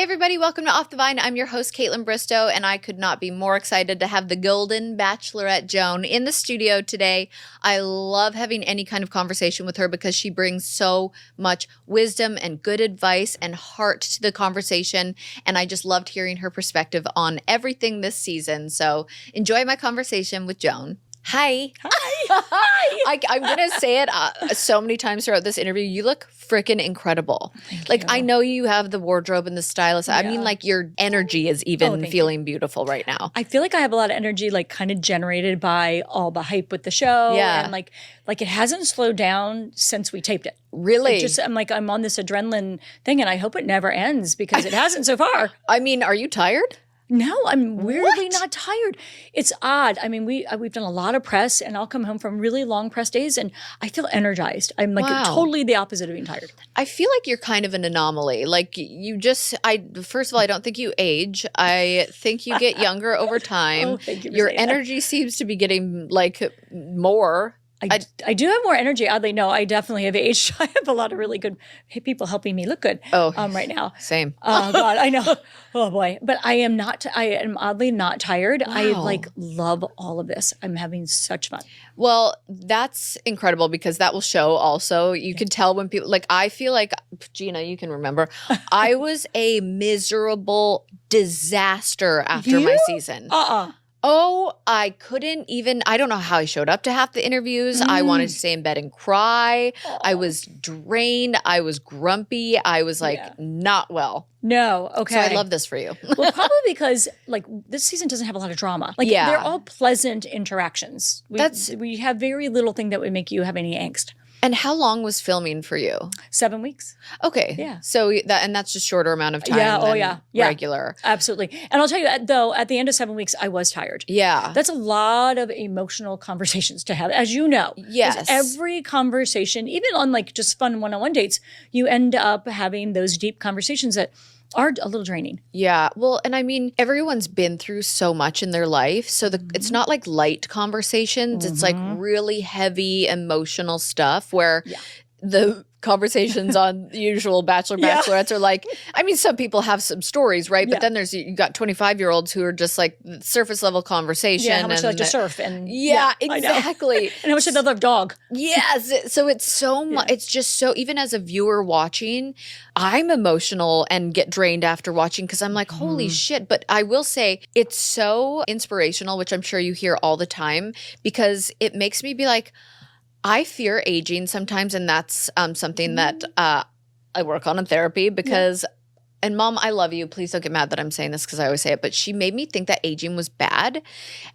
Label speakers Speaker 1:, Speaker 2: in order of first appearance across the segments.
Speaker 1: Hey everybody, welcome to Off the Vine. I'm your host, Caitlin Bristow, and I could not be more excited to have the Golden Bachelorette Joan in the studio today. I love having any kind of conversation with her because she brings so much wisdom and good advice and heart to the conversation, and I just loved hearing her perspective on everything this season. So enjoy my conversation with Joan. Hi.
Speaker 2: Hi.
Speaker 1: I'm going to say it so many times throughout this interview. You look freaking incredible.
Speaker 2: Thank you.
Speaker 1: I know you have the wardrobe and the stylist. Yeah. I mean, your energy is even feeling beautiful right now.
Speaker 2: I feel like I have a lot of energy, kind of generated by all the hype with the show.
Speaker 1: Yeah.
Speaker 2: And it hasn't slowed down since we taped it.
Speaker 1: Really?
Speaker 2: I'm on this adrenaline thing and I hope it never ends because it hasn't so far.
Speaker 1: I mean, are you tired?
Speaker 2: No, I'm weirdly not tired. It's odd. I mean, we've done a lot of press and I'll come home from really long press days and I feel energized. I'm totally the opposite of being tired.
Speaker 1: I feel like you're kind of an anomaly. First of all, I don't think you age. I think you get younger over time.
Speaker 2: Oh, thank you for
Speaker 1: Your
Speaker 2: saying that.
Speaker 1: energy seems to be getting more.
Speaker 2: I do have more energy. Oddly, no, I definitely have aged. I have a lot of really good people helping me look good right now.
Speaker 1: Same.
Speaker 2: Oh, God, I know. Oh, boy. But I am oddly not tired.
Speaker 1: Wow.
Speaker 2: I love all of this. I'm having such fun.
Speaker 1: Well, that's incredible because that will show also. You can tell when people, I feel like, Gina, you can remember, I was a miserable disaster after my season. Oh, I couldn't even, I don't know how I showed up to half the interviews. I wanted to stay in bed and cry. I was drained. I was grumpy. I was not well.
Speaker 2: No, okay.
Speaker 1: So I love this for you.
Speaker 2: Well, probably because this season doesn't have a lot of drama. They're all pleasant interactions. We have very little thing that would make you have any angst.
Speaker 1: And how long was filming for you?
Speaker 2: 7 weeks.
Speaker 1: Okay.
Speaker 2: Yeah.
Speaker 1: So that's just shorter amount of time than regular.
Speaker 2: Absolutely. And I'll tell you, though, at the end of 7 weeks, I was tired.
Speaker 1: Yeah.
Speaker 2: That's a lot of emotional conversations to have, as you know.
Speaker 1: Yes.
Speaker 2: Every conversation, even on just fun one-on-one dates, you end up having those deep conversations that are a little draining.
Speaker 1: Yeah. Well, and I mean, everyone's been through so much in their life. So it's not light conversations. It's really heavy emotional stuff where the conversations on usual bachelorettes are some people have some stories, right? But then you got 25-year-olds who are just surface level conversation.
Speaker 2: Yeah, how much they like to surf. And
Speaker 1: exactly.
Speaker 2: And how much they love their dog.
Speaker 1: Yes. So it's so much. It's just so, even as a viewer watching, I'm emotional and get drained after watching because I'm like, holy shit. But I will say it's so inspirational, which I'm sure you hear all the time, because it makes me be like, I fear aging sometimes, and that's something that I work on in therapy because and Mom, I love you. Please don't get mad that I'm saying this because I always say it, but she made me think that aging was bad,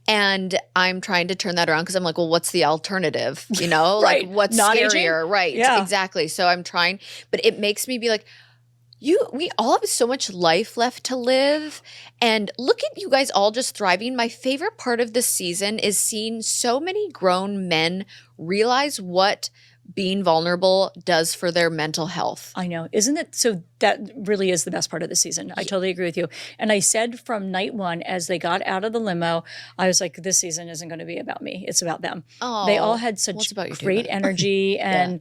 Speaker 1: and I'm trying to turn that around because I'm like, well, what's the alternative? You know,
Speaker 2: right.
Speaker 1: What's
Speaker 2: non-aging?
Speaker 1: Scarier? Right.
Speaker 2: Yeah.
Speaker 1: Exactly. So I'm trying, but it makes me be like, we all have so much life left to live, and look at you guys all just thriving. My favorite part of this season is seeing so many grown men realize what being vulnerable does for their mental health.
Speaker 2: I know. Isn't it? So that really is the best part of the season. I totally agree with you. And I said from night one, as they got out of the limo, I was like, this season isn't going to be about me. It's about them.
Speaker 1: Oh,
Speaker 2: they all had such great energy and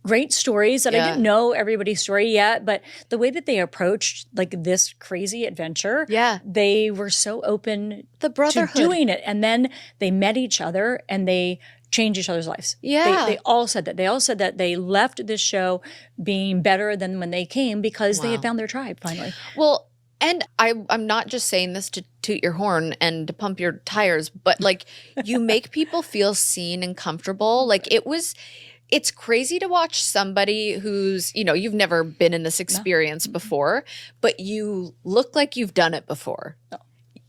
Speaker 2: great stories that I didn't know everybody's story yet. But the way that they approached this crazy adventure, they were so open to doing it. And then they met each other and they change each other's lives.
Speaker 1: Yeah.
Speaker 2: They all said that. They all said that they left this show being better than when they came because they had found their tribe finally.
Speaker 1: Well, and I'm not just saying this to toot your horn and to pump your tires, but you make people feel seen and comfortable. It's crazy to watch somebody who's, you've never been in this experience before, but you look like you've done it before.
Speaker 2: No.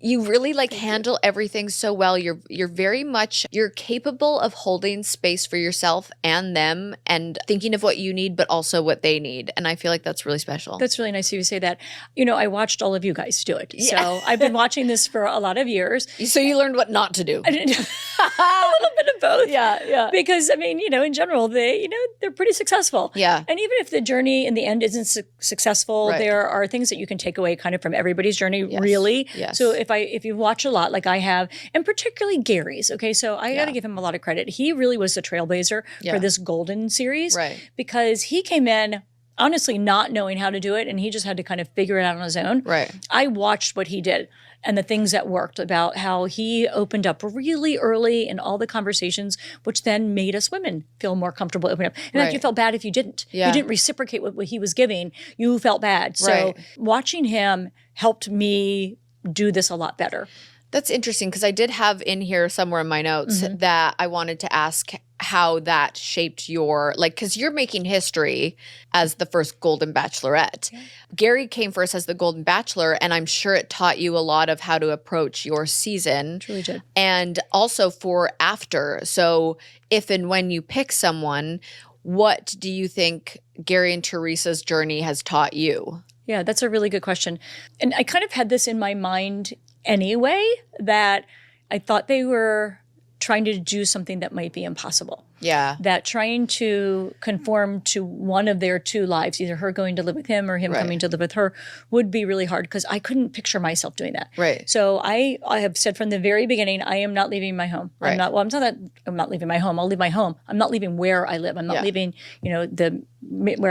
Speaker 1: You really handle everything so well. You're very much, you're capable of holding space for yourself and them and thinking of what you need, but also what they need. And I feel like that's really special.
Speaker 2: That's really nice of you to say that. I watched all of you guys do it. Yeah. So I've been watching this for a lot of years.
Speaker 1: So you learned what not to do.
Speaker 2: A little bit of both. Yeah. Because in general, they're pretty successful.
Speaker 1: Yeah.
Speaker 2: And even if the journey in the end isn't successful, there are things that you can take away kind of from everybody's journey, really.
Speaker 1: Yes.
Speaker 2: So if you watch a lot like I have, and particularly Gary's, okay, so I got to give him a lot of credit. He really was the trailblazer for this Golden series,
Speaker 1: right?
Speaker 2: Because he came in honestly not knowing how to do it, and he just had to kind of figure it out on his own.
Speaker 1: Right.
Speaker 2: I watched what he did and the things that worked, about how he opened up really early in all the conversations, which then made us women feel more comfortable opening up. And you felt bad if you didn't. Yeah. You didn't reciprocate what he was giving. You felt bad. So watching him helped me do this a lot better.
Speaker 1: That's interesting, because I did have in here somewhere in my notes that I wanted to ask how that shaped your, like, because you're making history as the first Golden Bachelorette. Yeah. Gary came first as the Golden Bachelor, and I'm sure it taught you a lot of how to approach your season.
Speaker 2: Truly did.
Speaker 1: And also for after. So if and when you pick someone, what do you think Gary and Teresa's journey has taught you?
Speaker 2: Yeah, that's a really good question. And I kind of had this in my mind anyway, that I thought they were trying to do something that might be impossible.
Speaker 1: Yeah.
Speaker 2: That trying to conform to one of their two lives, either her going to live with him or him coming to live with her, would be really hard, because I couldn't picture myself doing that.
Speaker 1: Right.
Speaker 2: So I have said from the very beginning, I am not leaving my home.
Speaker 1: Right.
Speaker 2: I'm not leaving my home. I'll leave my home. I'm not leaving where I live. I'm not leaving, where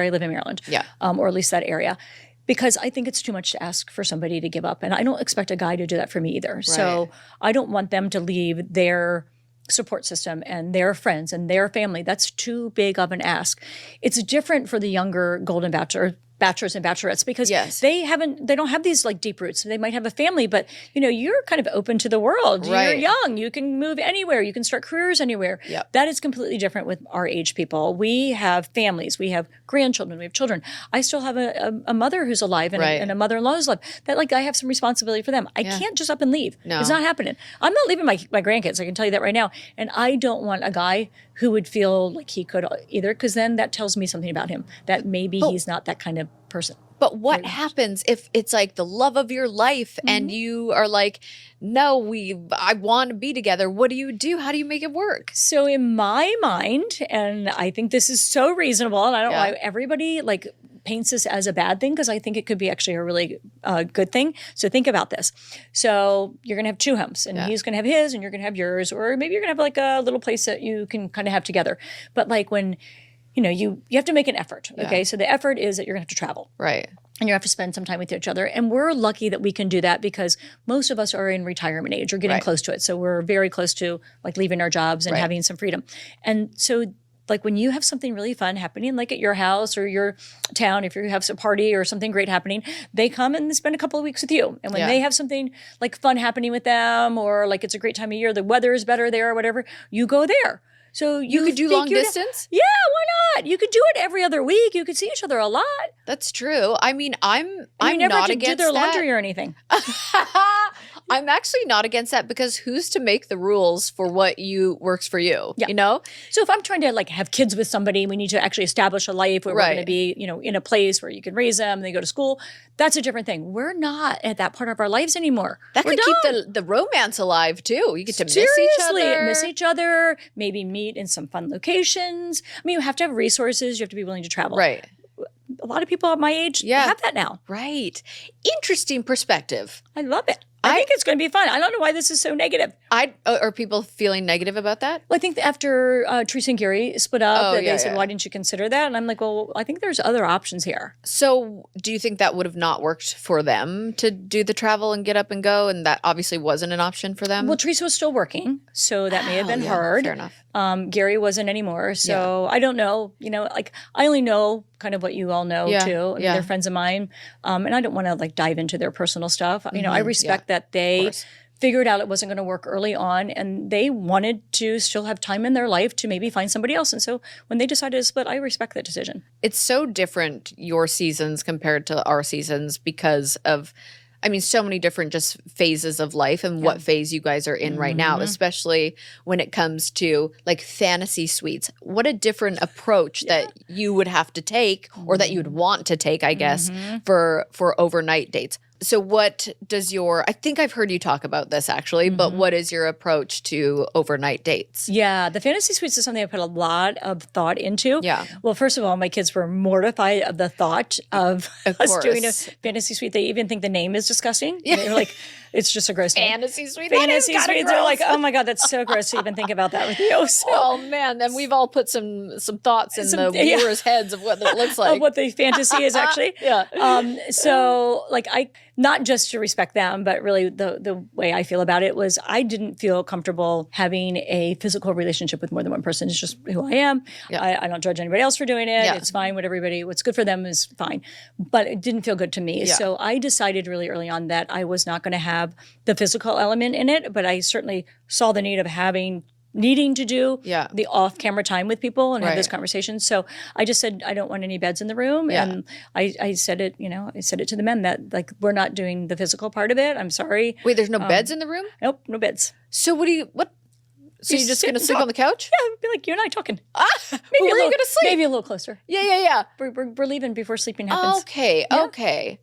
Speaker 2: I live in Maryland.
Speaker 1: Yeah.
Speaker 2: Or at least that area. Because I think it's too much to ask for somebody to give up. And I don't expect a guy to do that for me either. Right. So I don't want them to leave their support system and their friends and their family. That's too big of an ask. It's different for the younger Golden Bachelors and Bachelorettes, because they don't have these like deep roots. They might have a family, but you're kind of open to the world. Right. You're young. You can move anywhere. You can start careers anywhere. Yep. That is completely different with our age people. We have families. We have grandchildren. We have children. I still have a mother who's alive and a mother-in-law who's alive. That I have some responsibility for them. I can't just up and leave. No. It's not happening. I'm not leaving my grandkids. I can tell you that right now. And I don't want a guy who would feel like he could either, because then that tells me something about him, that maybe he's not that kind of person.
Speaker 1: But what happens if it's like the love of your life and you are like, no, I want to be together? What do you do? How do you make it work?
Speaker 2: So in my mind, and I think this is so reasonable, and I don't know why everybody paints this as a bad thing, because I think it could be actually a really good thing. So think about this. So you're going to have two homes, and he's going to have his and you're going to have yours, or maybe you're going to have a little place that you can kind of have together. But when you have to make an effort. Okay. Yeah. So the effort is that you're going to have to travel.
Speaker 1: Right.
Speaker 2: And you have to spend some time with each other. And we're lucky that we can do that, because most of us are in retirement age or getting close to it. So we're very close to leaving our jobs and having some freedom. And so when you have something really fun happening, like at your house or your town, if you have a party or something great happening, they come and spend a couple of weeks with you. And when they have something fun happening with them, or it's a great time of year, the weather is better there or whatever, you go there. So
Speaker 1: you could do long distance?
Speaker 2: Yeah, why not? You could do it every other week. You could see each other a lot.
Speaker 1: That's true. I mean, I'm
Speaker 2: never
Speaker 1: not
Speaker 2: have to
Speaker 1: against
Speaker 2: do their
Speaker 1: that.
Speaker 2: laundry or anything.
Speaker 1: I'm actually not against that, because who's to make the rules for what works for you?
Speaker 2: Yeah. So if I'm trying to have kids with somebody, we need to actually establish a life where we're going to be, in a place where you can raise them, they go to school. That's a different thing. We're not at that part of our lives anymore.
Speaker 1: That could keep the romance alive too. You get to
Speaker 2: miss each other, maybe meet in some fun locations. I mean, you have to have resources. You have to be willing to travel.
Speaker 1: Right.
Speaker 2: A lot of people at my age have that now.
Speaker 1: Right. Interesting perspective.
Speaker 2: I love it. I think it's going to be fun. I don't know why this is so negative.
Speaker 1: Are people feeling negative about that?
Speaker 2: Well, I think after Teresa and Gary split up, they said, why didn't you consider that? And I'm like, well, I think there's other options here.
Speaker 1: So do you think that would have not worked for them to do the travel and get up and go? And that obviously wasn't an option for them?
Speaker 2: Well, Teresa was still working, so that may have been hard.
Speaker 1: Fair enough.
Speaker 2: Gary wasn't anymore. So I don't know, I only know kind of what you all know too. I mean, they're friends of mine. And I don't want to dive into their personal stuff. I respect that they figured out it wasn't going to work early on, and they wanted to still have time in their life to maybe find somebody else. And so when they decided to split, I respect that decision.
Speaker 1: It's so different, your seasons compared to our seasons, because of so many different just phases of life and what phase you guys are in right now, especially when it comes to fantasy suites. What a different approach that you would have to take, or that you would want to take, I guess, for overnight dates. So what does I think I've heard you talk about this actually, but what is your approach to overnight dates?
Speaker 2: Yeah, the fantasy suites is something I put a lot of thought into.
Speaker 1: Yeah.
Speaker 2: Well, first of all, my kids were mortified of the thought of us doing a fantasy suite. They even think the name is disgusting. Yeah. They were like, It's just a gross name.
Speaker 1: Fantasy suite.
Speaker 2: Fantasy suites are like, oh my God, that's so gross to even think about that with you. So,
Speaker 1: oh man, and we've all put some thoughts in the viewers' heads of what it looks like.
Speaker 2: Of what the fantasy is actually. So like not just to respect them, but really the way I feel about it was I didn't feel comfortable having a physical relationship with more than one person. It's just who I am. I don't judge anybody else for doing it. It's fine. What's good for them is fine. But it didn't feel good to me. So I decided really early on that I was not going to have the physical element in it, but I certainly saw the need of needing to do the off-camera time with people and have those conversations. So I just said, I don't want any beds in the room. And I said it, I said it to the men that like, we're not doing the physical part of it. I'm sorry.
Speaker 1: Wait, there's no beds in the room?
Speaker 2: Nope, no beds.
Speaker 1: So so you're just going to sleep on the couch?
Speaker 2: Yeah, it'd be like you and I talking.
Speaker 1: Maybe where are you going to sleep?
Speaker 2: Maybe a little closer.
Speaker 1: Yeah.
Speaker 2: We're leaving before sleeping happens.
Speaker 1: Okay.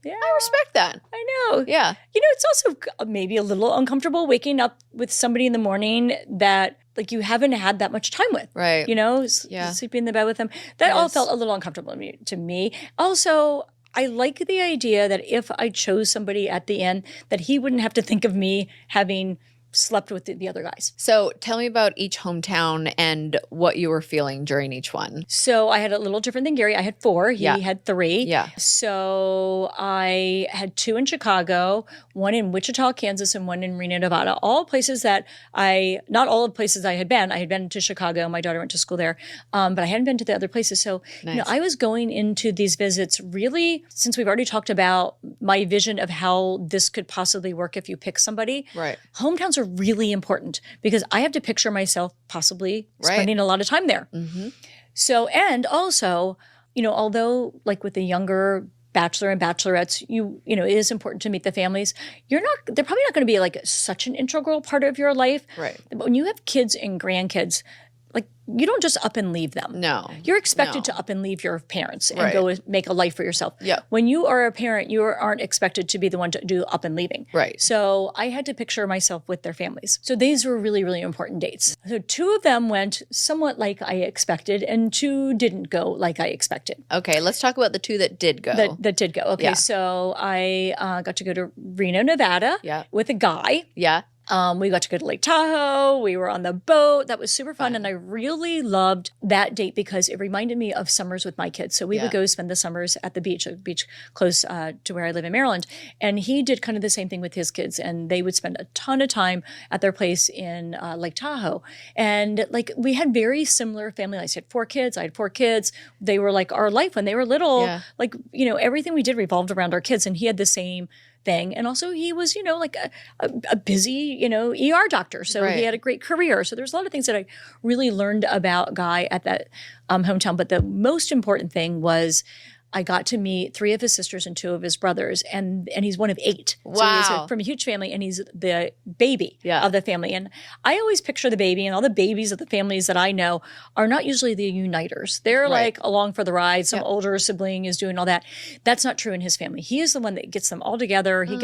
Speaker 1: Yeah. I respect that.
Speaker 2: I know.
Speaker 1: Yeah.
Speaker 2: It's also maybe a little uncomfortable waking up with somebody in the morning that like you haven't had that much time with.
Speaker 1: Right.
Speaker 2: Sleeping in the bed with them. That all felt a little uncomfortable to me. Also, I like the idea that if I chose somebody at the end, that he wouldn't have to think of me having slept with the other guys.
Speaker 1: So tell me about each hometown and what you were feeling during each one.
Speaker 2: So I had a little different than Gary. I had 4. He had 3.
Speaker 1: Yeah.
Speaker 2: So I had 2 in Chicago, 1 in Wichita, Kansas, and 1 in Reno, Nevada. All places that not all of the places I had been. I had been to Chicago. My daughter went to school there. But I hadn't been to the other places. So,
Speaker 1: nice.
Speaker 2: I was going into these visits really, since we've already talked about my vision of how this could possibly work if you pick somebody.
Speaker 1: Right.
Speaker 2: Hometowns are really important because I have to picture myself possibly spending a lot of time there.
Speaker 1: Mm-hmm.
Speaker 2: So, and also, although like with the younger bachelor and bachelorettes, it is important to meet the families. They're probably not going to be like such an integral part of your life.
Speaker 1: Right.
Speaker 2: But when you have kids and grandkids, like you don't just up and leave them.
Speaker 1: No.
Speaker 2: You're expected to up and leave your parents and go make a life for yourself.
Speaker 1: Yeah.
Speaker 2: When you are a parent, you aren't expected to be the one to do up and leaving.
Speaker 1: Right.
Speaker 2: So I had to picture myself with their families. So these were really, really important dates. So 2 of them went somewhat like I expected and 2 didn't go like I expected.
Speaker 1: Okay, let's talk about the 2 that did go.
Speaker 2: That did go. Okay, so I got to go to Reno, Nevada with a guy.
Speaker 1: Yeah.
Speaker 2: We got to go to Lake Tahoe. We were on the boat. That was super fun. And I really loved that date because it reminded me of summers with my kids. So we would go spend the summers at the beach close to where I live in Maryland. And he did kind of the same thing with his kids. And they would spend a ton of time at their place in Lake Tahoe. And like we had very similar family lives. He had 4 kids. I had 4 kids. They were like our life when they were little. Yeah. Like, everything we did revolved around our kids. And he had the same thing. And also he was, like a busy, ER doctor. So he had a great career. So there's a lot of things that I really learned about Guy at that hometown. But the most important thing was I got to meet 3 of his sisters and 2 of his brothers, and he's one of 8.
Speaker 1: Wow.
Speaker 2: So he's from a huge family, and he's the baby of the family. And I always picture the baby, and all the babies of the families that I know are not usually the uniters. They're like along for the ride. Some older sibling is doing all that. That's not true in his family. He is the one that gets them all together. He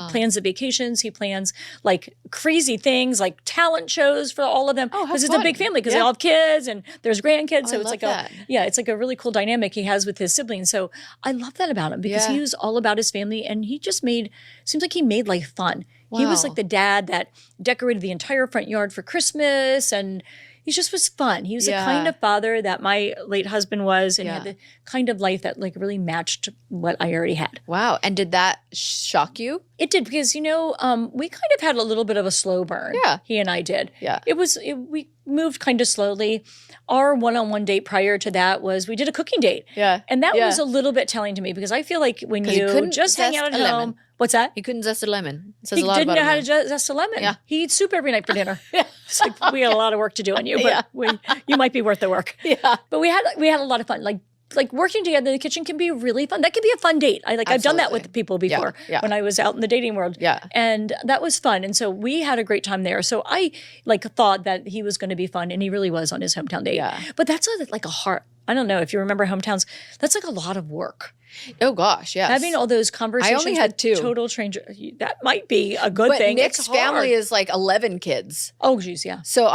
Speaker 2: plans the vacations. He plans like crazy things, like talent shows for all of them. Because it's a big family, because they all have kids, and there's grandkids. So it's like it's like a really cool dynamic he has with his siblings. So I love that about him because he was all about his family, and he just seems like he made life fun. Wow. He was like the dad that decorated the entire front yard for Christmas, and he just was fun. He was the kind of father that my late husband was, and he had the kind of life that like really matched what I already had.
Speaker 1: Wow. And did that shock you?
Speaker 2: It did, because, we kind of had a little bit of a slow burn.
Speaker 1: Yeah.
Speaker 2: He and I did.
Speaker 1: Yeah.
Speaker 2: We moved kind of slowly. Our one-on-one date prior to that was we did a cooking date.
Speaker 1: Yeah.
Speaker 2: And that was a little bit telling to me, because I feel like when you just hang out at home.
Speaker 1: Lemon.
Speaker 2: What's that?
Speaker 1: He couldn't zest a lemon. It says
Speaker 2: he
Speaker 1: a lot
Speaker 2: didn't
Speaker 1: about
Speaker 2: know how
Speaker 1: him.
Speaker 2: to zest a lemon.
Speaker 1: Yeah.
Speaker 2: He eats soup every night for dinner. It's like we had a lot of work to do on you, but you might be worth the work.
Speaker 1: Yeah.
Speaker 2: But we had a lot of fun. Like working together in the kitchen can be really fun. That can be a fun date. I've done that with people before when I was out in the dating world.
Speaker 1: Yeah.
Speaker 2: And that was fun. And so we had a great time there. So I thought that he was going to be fun, and he really was on his hometown date.
Speaker 1: Yeah.
Speaker 2: But that's like a I don't know if you remember hometowns, that's like a lot of work.
Speaker 1: Oh gosh, yes.
Speaker 2: Having all those conversations.
Speaker 1: I only had 2.
Speaker 2: Total stranger. That might be a good thing.
Speaker 1: Nick's family is like 11 kids.
Speaker 2: Oh, geez, yeah.
Speaker 1: So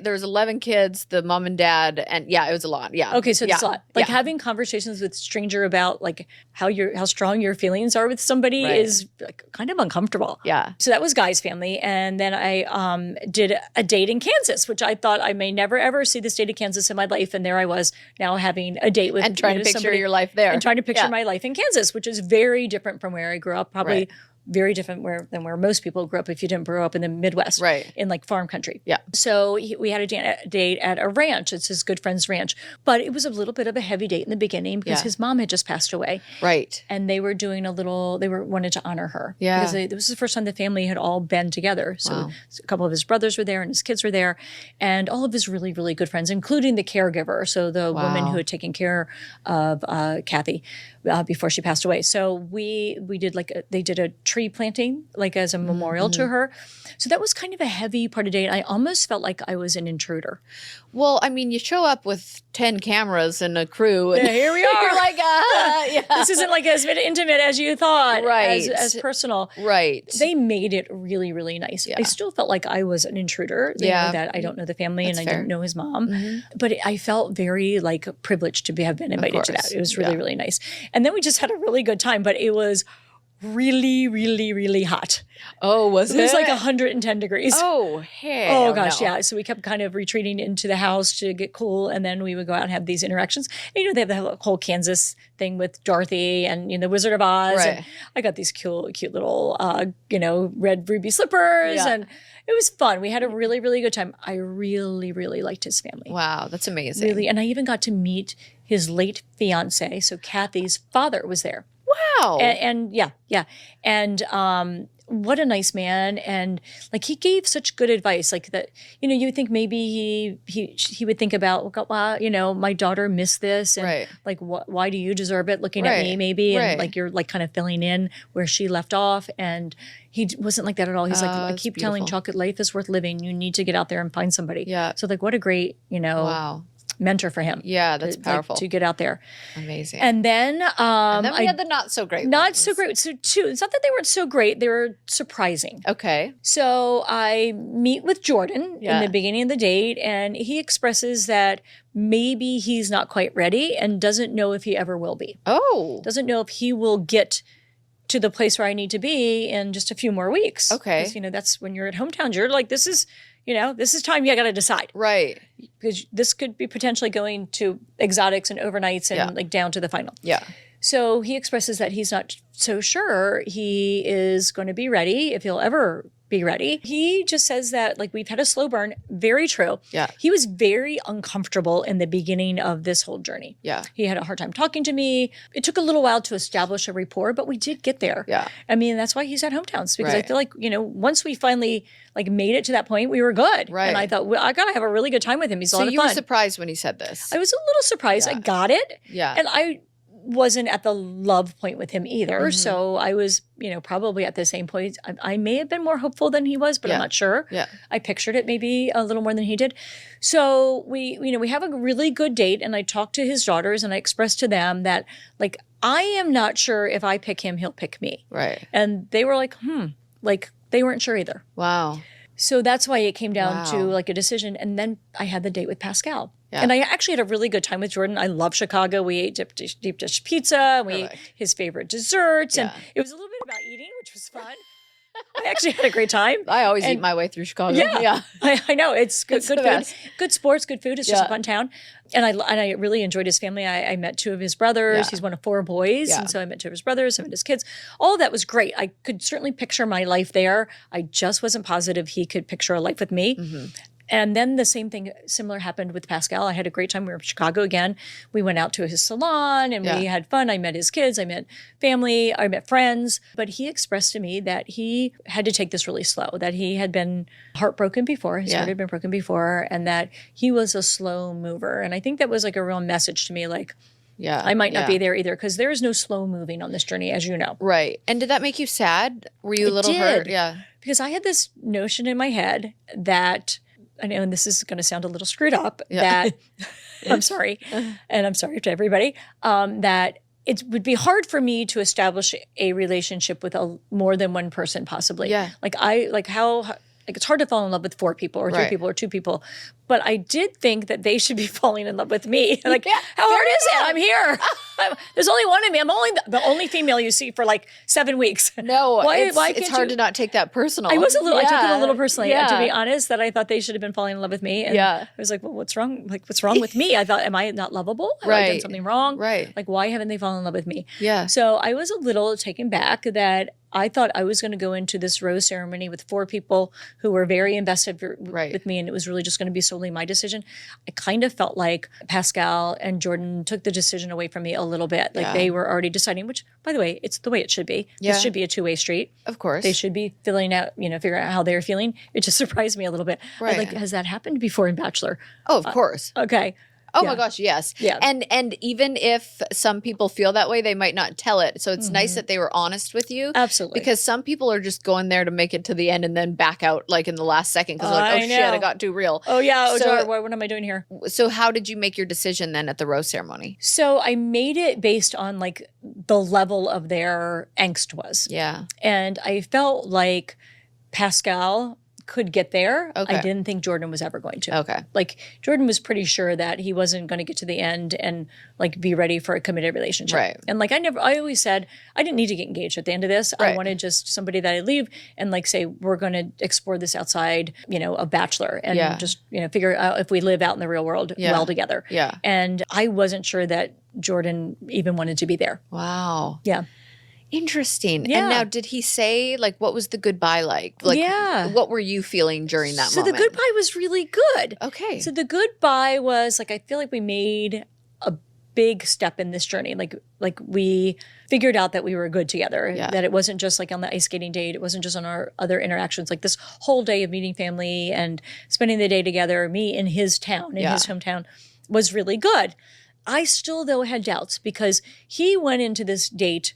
Speaker 1: there's 11 kids, the mom and dad, and it was a lot. Yeah.
Speaker 2: Okay, so it's a lot. Like having conversations with stranger about like how strong your feelings are with somebody is like kind of uncomfortable.
Speaker 1: Yeah.
Speaker 2: So that was Guy's family, and then I did a date in Kansas, which I thought I may never ever see the state of Kansas in my life, and there I was now having a date with
Speaker 1: and trying to picture
Speaker 2: somebody,
Speaker 1: your life there,
Speaker 2: and trying to picture my life in Kansas, which is very different from where I grew up, probably very different than where most people grew up if you didn't grow up in the Midwest, in like farm country.
Speaker 1: Yeah.
Speaker 2: So we had a date at a ranch. It's his good friend's ranch. But it was a little bit of a heavy date in the beginning because his mom had just passed away.
Speaker 1: Right.
Speaker 2: And they were doing wanted to honor her.
Speaker 1: Yeah.
Speaker 2: Because it was the first time the family had all been together. So a couple of his brothers were there and his kids were there and all of his really, really good friends, including the caregiver. So the woman who had taken care of Kathy before she passed away. So they did a tree planting like as a memorial to her. So that was kind of a heavy part of the day. I almost felt like I was an intruder.
Speaker 1: Well, I mean, you show up with 10 cameras and a crew. And
Speaker 2: here we are.
Speaker 1: You're like,
Speaker 2: This isn't like as intimate as you thought.
Speaker 1: Right.
Speaker 2: As personal.
Speaker 1: Right.
Speaker 2: They made it really, really nice. I still felt like I was an intruder. They know that I don't know the family and I didn't know his mom. But I felt very like privileged to have been invited to that. It was really, really nice. And then we just had a really good time, but it was really, really, really hot.
Speaker 1: Oh, was it?
Speaker 2: It was like 110 degrees.
Speaker 1: Oh, hell.
Speaker 2: Oh, gosh, yeah. So we kept kind of retreating into the house to get cool, and then we would go out and have these interactions. And, they have the whole Kansas thing with Dorothy and, the Wizard of Oz.
Speaker 1: Right.
Speaker 2: And I got these cute little, red ruby slippers, and it was fun. We had a really, really good time. I really, really liked his family.
Speaker 1: Wow, that's amazing.
Speaker 2: Really, and I even got to meet his late fiance. So Kathy's father was there.
Speaker 1: Wow.
Speaker 2: And yeah. And what a nice man. And like he gave such good advice. Like that, you would think maybe he would think about, well, my daughter missed this. And like, why do you deserve it? Looking at me maybe. And like, you're like kind of filling in where she left off. And he wasn't like that at all. He's like, I keep telling Chocolate, life is worth living. You need to get out there and find somebody.
Speaker 1: Yeah.
Speaker 2: So like, what a great,
Speaker 1: wow.
Speaker 2: mentor for him.
Speaker 1: Yeah, that's powerful.
Speaker 2: To get out there.
Speaker 1: Amazing.
Speaker 2: And then
Speaker 1: we had the not so great ones.
Speaker 2: So great. So it's not that they weren't so great. They were surprising.
Speaker 1: Okay.
Speaker 2: So I meet with Jordan in the beginning of the date, and he expresses that maybe he's not quite ready and doesn't know if he ever will be.
Speaker 1: Oh.
Speaker 2: Doesn't know if he will get to the place where I need to be in just a few more weeks.
Speaker 1: Okay.
Speaker 2: Because, that's when you're at hometown. You're like, this is time you got to decide.
Speaker 1: Right.
Speaker 2: Because this could be potentially going to exotics and overnights and like down to the final.
Speaker 1: Yeah.
Speaker 2: So he expresses that he's not so sure he is going to be ready, if he'll ever be ready. He just says that like we've had a slow burn. Very true.
Speaker 1: Yeah.
Speaker 2: He was very uncomfortable in the beginning of this whole journey.
Speaker 1: Yeah.
Speaker 2: He had a hard time talking to me. It took a little while to establish a rapport, but we did get there.
Speaker 1: Yeah.
Speaker 2: I mean, that's why he's at hometowns, because I feel like, once we finally like made it to that point, we were good.
Speaker 1: Right.
Speaker 2: And I thought, well, I got to have a really good time with him. He's a lot of fun.
Speaker 1: So you were surprised when he said this?
Speaker 2: I was a little surprised. I got it.
Speaker 1: Yeah.
Speaker 2: And I wasn't at the love point with him either. Mm-hmm. So I was, probably at the same point. I may have been more hopeful than he was, but I'm not sure.
Speaker 1: Yeah.
Speaker 2: I pictured it maybe a little more than he did. So we have a really good date, and I talked to his daughters and I expressed to them that like, I am not sure if I pick him, he'll pick me.
Speaker 1: Right.
Speaker 2: And they were like, like they weren't sure either.
Speaker 1: Wow.
Speaker 2: So that's why it came down to like a decision. And then I had the date with Pascal. Yeah. And I actually had a really good time with Jordan. I love Chicago. We ate deep dish pizza. We ate his favorite desserts. And it was a little bit about eating, which was fun. I actually had a great time.
Speaker 1: I always eat my way through Chicago.
Speaker 2: Yeah. I know. It's good food. Best. Good sports, good food. It's just a fun town. And I really enjoyed his family. I met two of his brothers. Yeah. He's one of four boys. Yeah. And so I met two of his brothers. I met his kids. All of that was great. I could certainly picture my life there. I just wasn't positive he could picture a life with me. Mm-hmm. And then the similar happened with Pascal. I had a great time. We were in Chicago again. We went out to his salon and we had fun. I met his kids. I met family. I met friends. But he expressed to me that he had to take this really slow, that he had been heartbroken before. His heart had been broken before, and that he was a slow mover. And I think that was like a real message to me, like, I might not be there either, because there is no slow moving on this journey, as you know.
Speaker 1: Right. And did that make you sad? Were you a little hurt? Yeah.
Speaker 2: Because I had this notion in my head that, I know, and this is going to sound a little screwed up, that I'm sorry. And I'm sorry to everybody, that it would be hard for me to establish a relationship with more than one person, possibly.
Speaker 1: Yeah.
Speaker 2: It's hard to fall in love with 4 people or 3 people or 2 people. But I did think that they should be falling in love with me. Like, how hard is it? I'm here. There's only one of me. I'm only the only female you see for like 7 weeks.
Speaker 1: No, it's hard to not take that personal.
Speaker 2: I took it a little personally. To be honest, that I thought they should have been falling in love with me. And I was like, well, what's wrong? Like, what's wrong with me? I thought, am I not lovable? Have I done something wrong?
Speaker 1: Right.
Speaker 2: Like, why haven't they fallen in love with me?
Speaker 1: Yeah.
Speaker 2: So I was a little taken back that I thought I was going to go into this rose ceremony with 4 people who were very invested with me, and it was really just going to be solely my decision. I kind of felt like Pascal and Jordan took the decision away from me a little bit. Like they were already deciding, which, by the way, it's the way it should be. Yeah. This should be a 2-way street.
Speaker 1: Of course.
Speaker 2: They should be figuring out how they're feeling. It just surprised me a little bit.
Speaker 1: Right.
Speaker 2: Has that happened before in Bachelor?
Speaker 1: Oh, of course.
Speaker 2: Okay.
Speaker 1: Oh my gosh, yes. Yeah. And even if some people feel that way, they might not tell it. So it's nice that they were honest with you.
Speaker 2: Absolutely.
Speaker 1: Because some people are just going there to make it to the end and then back out like in the last second because they're like, shit, I got too real.
Speaker 2: Oh yeah, what am I doing here?
Speaker 1: So how did you make your decision then at the rose ceremony?
Speaker 2: So I made it based on like the level of their angst was.
Speaker 1: Yeah.
Speaker 2: And I felt like Pascal could get there.
Speaker 1: Okay.
Speaker 2: I didn't think Jordan was ever going to.
Speaker 1: Okay.
Speaker 2: Like Jordan was pretty sure that he wasn't going to get to the end and like be ready for a committed relationship.
Speaker 1: Right.
Speaker 2: And like I always said, I didn't need to get engaged at the end of this.
Speaker 1: Right.
Speaker 2: I wanted just somebody that I'd leave and like say, we're going to explore this outside, a Bachelor and just, figure out if we live out in the real world well together.
Speaker 1: Yeah.
Speaker 2: And I wasn't sure that Jordan even wanted to be there.
Speaker 1: Wow.
Speaker 2: Yeah.
Speaker 1: Interesting.
Speaker 2: Yeah.
Speaker 1: And now, did he say, like, what was the goodbye like? Like, what were you feeling during that moment?
Speaker 2: So the goodbye was really good.
Speaker 1: Okay.
Speaker 2: So the goodbye was, like, I feel like we made a big step in this journey. Like we figured out that we were good together, that it wasn't just, like, on the ice skating date. It wasn't just on our other interactions. Like, this whole day of meeting family and spending the day together, me in his town, in his hometown, was really good. I still, though, had doubts because he went into this date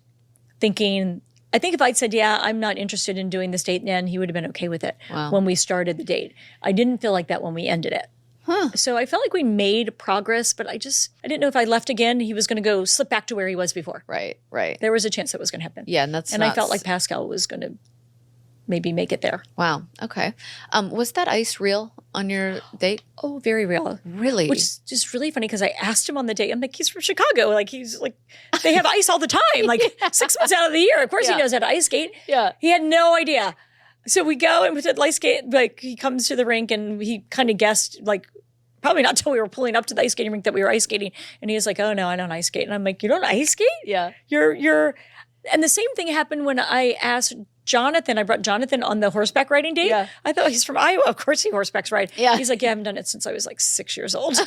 Speaker 2: thinking, I think if I'd said, I'm not interested in doing this date, then he would have been okay with it when we started the date. I didn't feel like that when we ended it. So I felt like we made progress, but I didn't know if I left again, he was going to go slip back to where he was before.
Speaker 1: Right.
Speaker 2: There was a chance that was going to happen.
Speaker 1: Yeah, and
Speaker 2: I felt like Pascal was going to maybe make it there.
Speaker 1: Wow. Okay. Was that ice real on your date?
Speaker 2: Oh, very real.
Speaker 1: Really?
Speaker 2: Which is just really funny because I asked him on the date. I'm like, he's from Chicago. Like, he's like, they have ice all the time. Like 6 months out of the year. Of course he knows how to ice skate.
Speaker 1: Yeah.
Speaker 2: He had no idea. So we go and we did ice skate. Like, he comes to the rink and he kind of guessed, like, probably not till we were pulling up to the ice skating rink that we were ice skating. And he was like, oh no, I don't ice skate. And I'm like, you don't ice skate?
Speaker 1: Yeah.
Speaker 2: You're and the same thing happened when I asked Jonathan. I brought Jonathan on the horseback riding date. Yeah. I thought he's from Iowa. Of course he horsebacks ride. Yeah. He's like, I haven't done it since I was like 6 years old.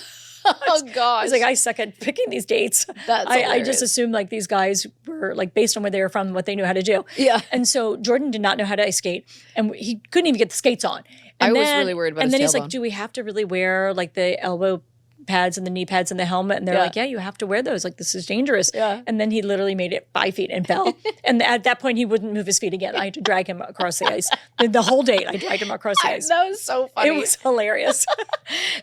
Speaker 1: Oh gosh.
Speaker 2: I was like, I suck at picking these dates. I just assumed like these guys were like based on where they were from, what they knew how to do.
Speaker 1: Yeah.
Speaker 2: And so Jordan did not know how to ice skate and he couldn't even get the skates on. And
Speaker 1: I was really worried about his
Speaker 2: And then he's
Speaker 1: tailbone.
Speaker 2: like, do we have to really wear like the elbow pads and the knee pads and the helmet? And they're like, yeah, you have to wear those. Like, this is dangerous. Yeah. And then he literally made it 5 feet and fell. And at that point, he wouldn't move his feet again. I had to drag him across the ice. The whole date, I dragged him across the ice.
Speaker 1: That was so funny.
Speaker 2: It was hilarious.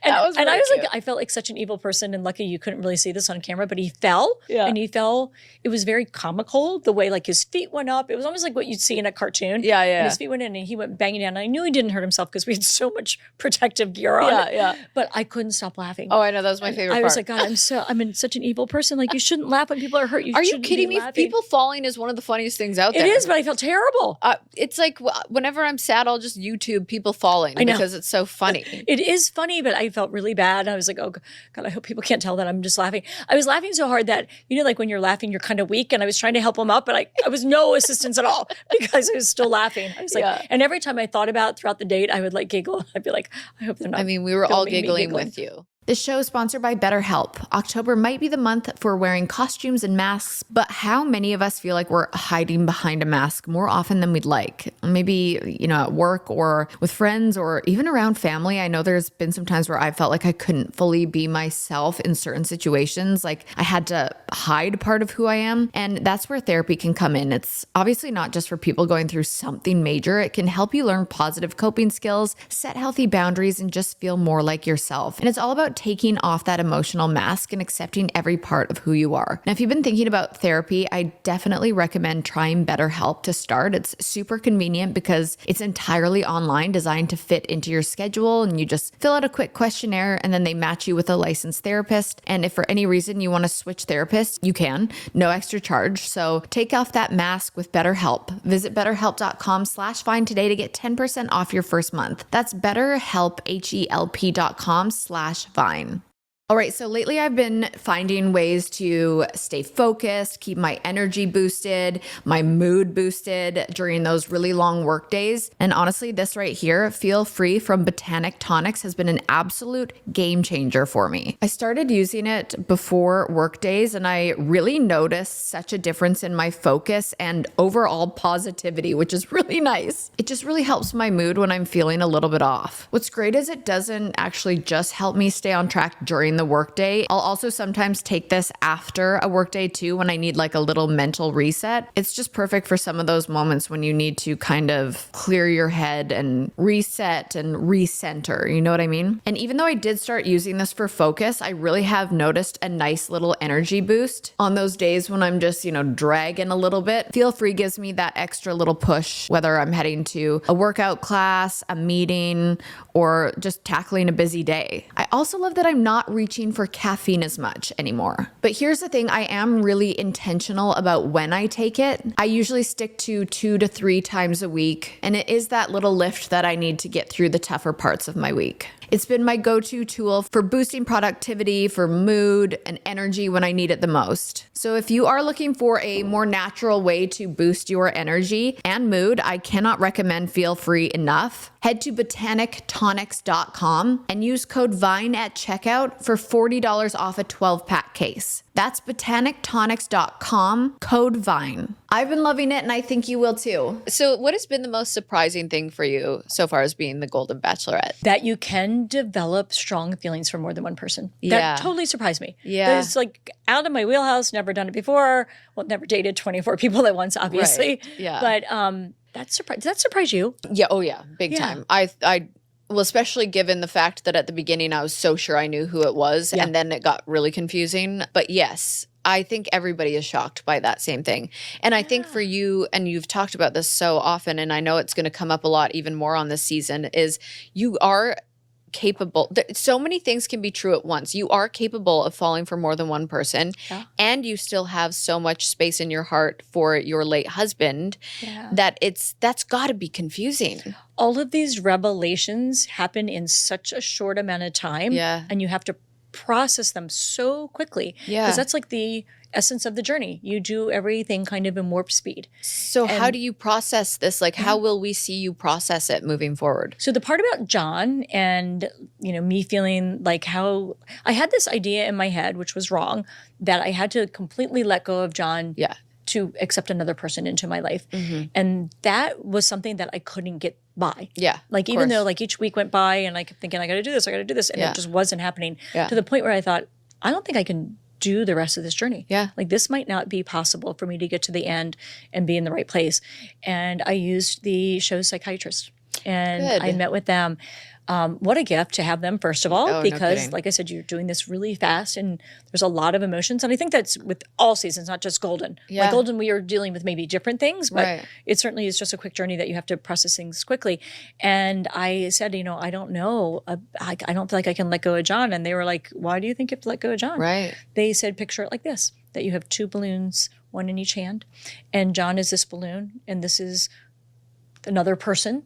Speaker 1: And I was
Speaker 2: like, I felt like such an evil person. And lucky you couldn't really see this on camera, but he fell. Yeah. And he fell. It was very comical, the way like his feet went up. It was almost like what you'd see in a cartoon. Yeah, yeah. And his feet went in and he went banging down. And I knew he didn't hurt himself because we had so much protective gear on. Yeah, yeah. But I couldn't stop laughing.
Speaker 1: Oh, I know. That was my favorite part.
Speaker 2: I was like, God, I'm such an evil person. Like, you shouldn't laugh when people are hurt.
Speaker 1: Are you kidding me? People falling is one of the funniest things out there.
Speaker 2: It is, but I felt terrible.
Speaker 1: It's like whenever I'm sad, I'll just YouTube people falling because it's so funny.
Speaker 2: It is funny, but I felt really bad. I was like, oh God, I hope people can't tell that I'm just laughing. I was laughing so hard that, like when you're laughing, you're kind of weak. And I was trying to help him up, but I was no assistance at all because I was still laughing. I was like, and every time I thought about it throughout the date, I would like giggle. I'd be like, I hope they're not.
Speaker 1: I mean, we were all giggling with you. This show is sponsored by BetterHelp. October might be the month for wearing costumes and masks, but how many of us feel like we're hiding behind a mask more often than we'd like? Maybe, at work or with friends or even around family. I know there's been some times where I felt like I couldn't fully be myself in certain situations. Like I had to hide part of who I am. And that's where therapy can come in. It's obviously not just for people going through something major. It can help you learn positive coping skills, set healthy boundaries, and just feel more like yourself. And it's all about about taking off that emotional mask and accepting every part of who you are. Now, if you've been thinking about therapy, I definitely recommend trying BetterHelp to start. It's super convenient because it's entirely online, designed to fit into your schedule, and you just fill out a quick questionnaire and then they match you with a licensed therapist. And if for any reason you want to switch therapists, you can, no extra charge. So take off that mask with BetterHelp. Visit betterhelp.com/vine today to get 10% off your first month. That's betterhelp, HELP.com/vine. All right, so lately I've been finding ways to stay focused, keep my energy boosted, my mood boosted during those really long work days. And honestly, this right here, Feel Free from Botanic Tonics, has been an absolute game changer for me. I started using it before work days and I really noticed such a difference in my focus and overall positivity, which is really nice. It just really helps my mood when I'm feeling a little bit off. What's great is it doesn't actually just help me stay on track during the workday. I'll also sometimes take this after a workday too when I need like a little mental reset. It's just perfect for some of those moments when you need to kind of clear your head and reset and recenter. You know what I mean? And even though I did start using this for focus, I really have noticed a nice little energy boost on those days when I'm just, dragging a little bit. Feel Free gives me that extra little push, whether I'm heading to a workout class, a meeting, or just tackling a busy day. I also love that I'm not reaching for caffeine as much anymore. But here's the thing, I am really intentional about when I take it. I usually stick to 2 to 3 times a week, and it is that little lift that I need to get through the tougher parts of my week. It's been my go-to tool for boosting productivity, for mood and energy when I need it the most. So if you are looking for a more natural way to boost your energy and mood, I cannot recommend Feel Free enough. Head to botanictonics.com and use code VINE at checkout for $40 off a 12-pack case. That's botanictonics.com, code VINE. I've been loving it and I think you will too. So what has been the most surprising thing for you so far as being the Golden Bachelorette?
Speaker 2: That you can develop strong feelings for more than one person.
Speaker 1: Yeah.
Speaker 2: That totally surprised me.
Speaker 1: Yeah.
Speaker 2: It's like out of my wheelhouse, never done it before. Well, never dated 24 people at once, obviously.
Speaker 1: Right. Yeah.
Speaker 2: But does that surprise you?
Speaker 1: Yeah. Oh yeah. Big time. Well, especially given the fact that at the beginning I was so sure I knew who it was and then it got really confusing. But yes, I think everybody is shocked by that same thing. And I think for you, and you've talked about this so often, and I know it's going to come up a lot even more on this season, is you are capable. So many things can be true at once. You are capable of falling for more than one person, and you still have so much space in your heart for your late husband that's got to be confusing.
Speaker 2: All of these revelations happen in such a short amount of time, and you have to process them so quickly. Because that's like the essence of the journey. You do everything kind of in warp speed.
Speaker 1: So how do you process this? Like, how will we see you process it moving forward?
Speaker 2: So the part about John and, me feeling like how I had this idea in my head, which was wrong, that I had to completely let go of John to accept another person into my life. Mm-hmm. And that was something that I couldn't get by.
Speaker 1: Yeah.
Speaker 2: Like even though like each week went by and I kept thinking, I got to do this. And it just wasn't happening to the point where I thought, I don't think I can do the rest of this journey.
Speaker 1: Yeah.
Speaker 2: Like this might not be possible for me to get to the end and be in the right place. And I used the show's psychiatrist and I met with them. What a gift to have them, first of all, because like I said, you're doing this really fast and there's a lot of emotions. And I think that's with all seasons, not just Golden.
Speaker 1: Yeah.
Speaker 2: Like Golden, we are dealing with maybe different things, but it certainly is just a quick journey that you have to process things quickly. And I said, I don't know. I don't feel like I can let go of John. And they were like, why do you think you have to let go of John?
Speaker 1: Right.
Speaker 2: They said, picture it like this, that you have 2 balloons, one in each hand. And John is this balloon and this is another person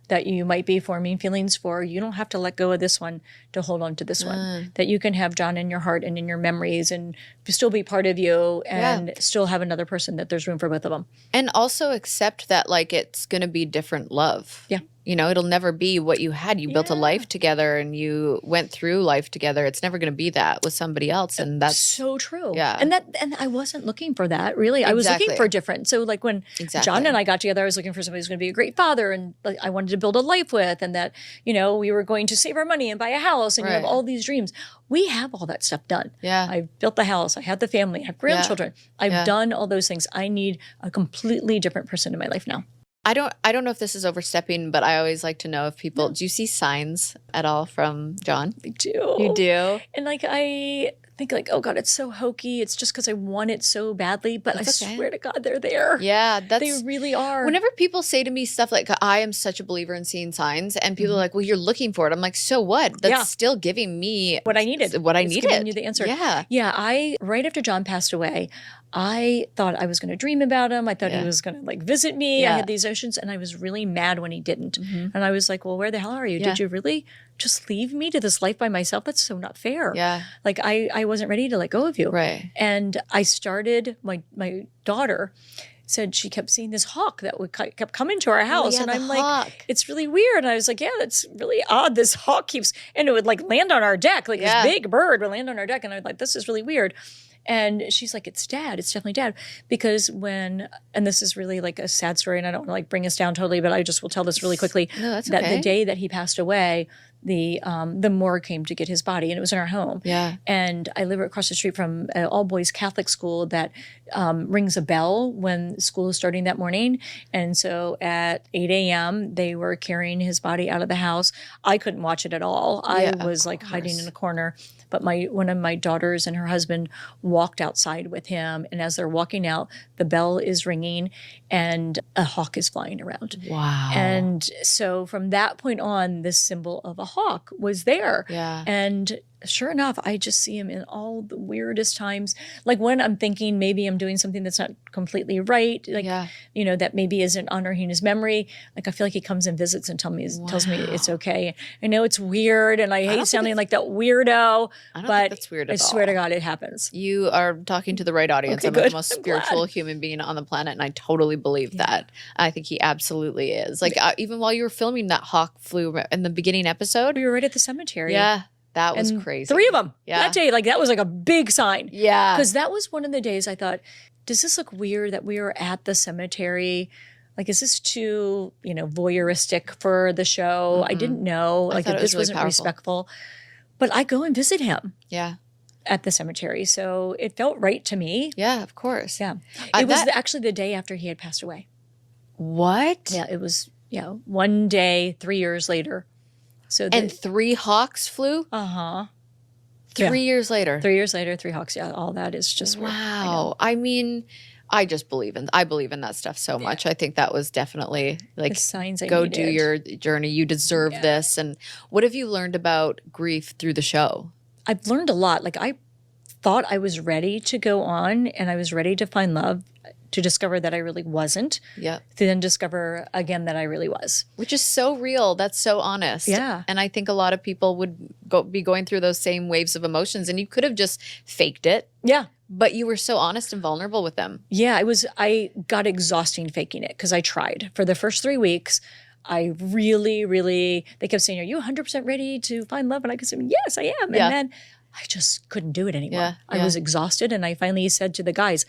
Speaker 2: that you might be forming feelings for. You don't have to let go of this one to hold on to this one. That you can have John in your heart and in your memories and still be part of you and still have another person, that there's room for both of them.
Speaker 1: And also accept that like it's going to be different love. Yeah. It'll never be what you had. You built a life together and you went through life together. It's never going to be that with somebody else. And that's
Speaker 2: so true.
Speaker 1: Yeah.
Speaker 2: And I wasn't looking for that, really. I was looking for different. So like when John and I got together, I was looking for somebody who's going to be a great father and like I wanted to build a life with, and that, we were going to save our money and buy a house and you have all these dreams. We have all that stuff done.
Speaker 1: Yeah.
Speaker 2: I've built the house. I have the family. I have grandchildren. I've done all those things. I need a completely different person in my life now.
Speaker 1: I don't know if this is overstepping, but I always like to know if people, do you see signs at all from John?
Speaker 2: I do.
Speaker 1: You do?
Speaker 2: And like, I think like, oh God, it's so hokey. It's just because I want it so badly, but I swear to God, they're there.
Speaker 1: Yeah,
Speaker 2: they really are.
Speaker 1: Whenever people say to me stuff like, I am such a believer in seeing signs, and people are like, well, you're looking for it. I'm like, so what? That's still giving me
Speaker 2: what I needed.
Speaker 1: It's
Speaker 2: giving you the answer.
Speaker 1: Yeah.
Speaker 2: Yeah. Right after John passed away, I thought I was going to dream about him. I thought he was going to like visit me. I had these notions, and I was really mad when he didn't. And I was like, well, where the hell are you? Did you really just leave me to this life by myself? That's so not fair.
Speaker 1: Yeah.
Speaker 2: Like I wasn't ready to let go of you.
Speaker 1: Right.
Speaker 2: And I started, my daughter said she kept seeing this hawk that kept coming to our house. And I'm like, it's really weird. And I was like, yeah, that's really odd. This hawk keeps, and it would like land on our deck. Like this big bird would land on our deck. And I was like, this is really weird. And she's like, it's Dad. It's definitely Dad. Because and this is really like a sad story, and I don't want to like bring us down totally, but I just will tell this really quickly.
Speaker 1: No, that's
Speaker 2: that
Speaker 1: okay.
Speaker 2: The day that he passed away, the morgue came to get his body, and it was in our home.
Speaker 1: Yeah.
Speaker 2: And I live across the street from an all-boys Catholic school that rings a bell when school is starting that morning. And so at 8 a.m., they were carrying his body out of the house. I couldn't watch it at all. I was like hiding in a corner. But one of my daughters and her husband walked outside with him. And as they're walking out, the bell is ringing and a hawk is flying around.
Speaker 1: Wow.
Speaker 2: And so from that point on, this symbol of a hawk was there.
Speaker 1: Yeah.
Speaker 2: And sure enough, I just see him in all the weirdest times. Like when I'm thinking maybe I'm doing something that's not completely right, like, that maybe isn't honoring his memory. Like I feel like he comes and visits and tells me it's okay. I know it's weird and I hate sounding like that weirdo, but
Speaker 1: that's weird at
Speaker 2: I swear to God, it happens.
Speaker 1: You are talking to the right audience.
Speaker 2: Okay,
Speaker 1: I'm the most spiritual human being on the planet, and I totally believe that. I think he absolutely is. Like even while you were filming that hawk flew in the beginning episode.
Speaker 2: We were right at the cemetery.
Speaker 1: Yeah. That was crazy.
Speaker 2: 3 of them. Yeah. That day, like that was like a big sign.
Speaker 1: Yeah.
Speaker 2: Because that was one of the days I thought, does this look weird that we were at the cemetery? Like, is this too, voyeuristic for the show? I didn't know. Like, if this wasn't respectful. But I go and visit him.
Speaker 1: Yeah.
Speaker 2: At the cemetery. So it felt right to me.
Speaker 1: Yeah, of course.
Speaker 2: Yeah. It was actually the day after he had passed away.
Speaker 1: What?
Speaker 2: Yeah, it was, one day, 3 years later. So
Speaker 1: and 3 hawks flew?
Speaker 2: Uh-huh.
Speaker 1: 3 years later.
Speaker 2: 3 years later, 3 hawks. Yeah, all that is just
Speaker 1: wow. I mean, I believe in that stuff so much. I think that was definitely like
Speaker 2: signs I
Speaker 1: go
Speaker 2: needed.
Speaker 1: do your journey. You deserve this. And what have you learned about grief through the show?
Speaker 2: I've learned a lot. Like I thought I was ready to go on and I was ready to find love, to discover that I really wasn't.
Speaker 1: Yeah.
Speaker 2: To then discover again that I really was.
Speaker 1: Which is so real. That's so honest.
Speaker 2: Yeah.
Speaker 1: And I think a lot of people would be going through those same waves of emotions, and you could have just faked it.
Speaker 2: Yeah.
Speaker 1: But you were so honest and vulnerable with them.
Speaker 2: Yeah, I got exhausting faking it because I tried. For the first 3 weeks, I really, really, they kept saying, are you 100% ready to find love? And I could say, yes, I am. And then I just couldn't do it anymore.
Speaker 1: Yeah.
Speaker 2: I was exhausted. And I finally said to the guys,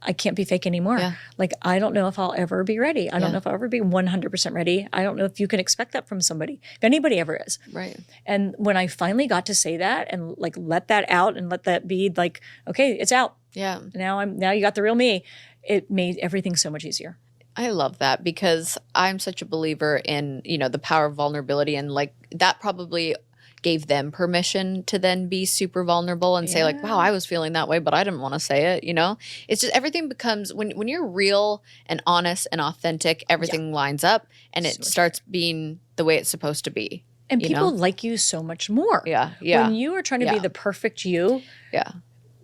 Speaker 2: I can't be fake anymore. Yeah. Like, I don't know if I'll ever be ready. I don't know if I'll ever be 100% ready. I don't know if you can expect that from somebody, if anybody ever is.
Speaker 1: Right.
Speaker 2: And when I finally got to say that and like let that out and let that be like, okay, it's out.
Speaker 1: Yeah.
Speaker 2: Now you got the real me. It made everything so much easier.
Speaker 1: I love that because I'm such a believer in, the power of vulnerability, and like that probably gave them permission to then be super vulnerable and say like, wow, I was feeling that way, but I didn't want to say it, It's just everything becomes, when you're real and honest and authentic, everything lines up and it starts being the way it's supposed to be.
Speaker 2: And people like you so much more.
Speaker 1: Yeah. Yeah.
Speaker 2: When you are trying to be the perfect you.
Speaker 1: Yeah.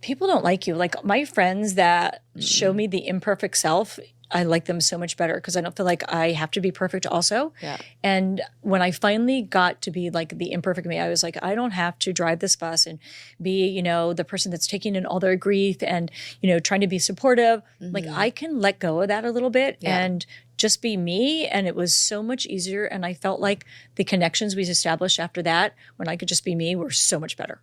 Speaker 2: People don't like you. Like my friends that show me the imperfect self, I like them so much better because I don't feel like I have to be perfect also. Yeah. And when I finally got to be like the imperfect me, I was like, I don't have to drive this bus and be, the person that's taking in all their grief and, trying to be supportive. Mm-hmm. Like I can let go of that a little bit and just be me. And it was so much easier. And I felt like the connections we established after that, when I could just be me, were so much better.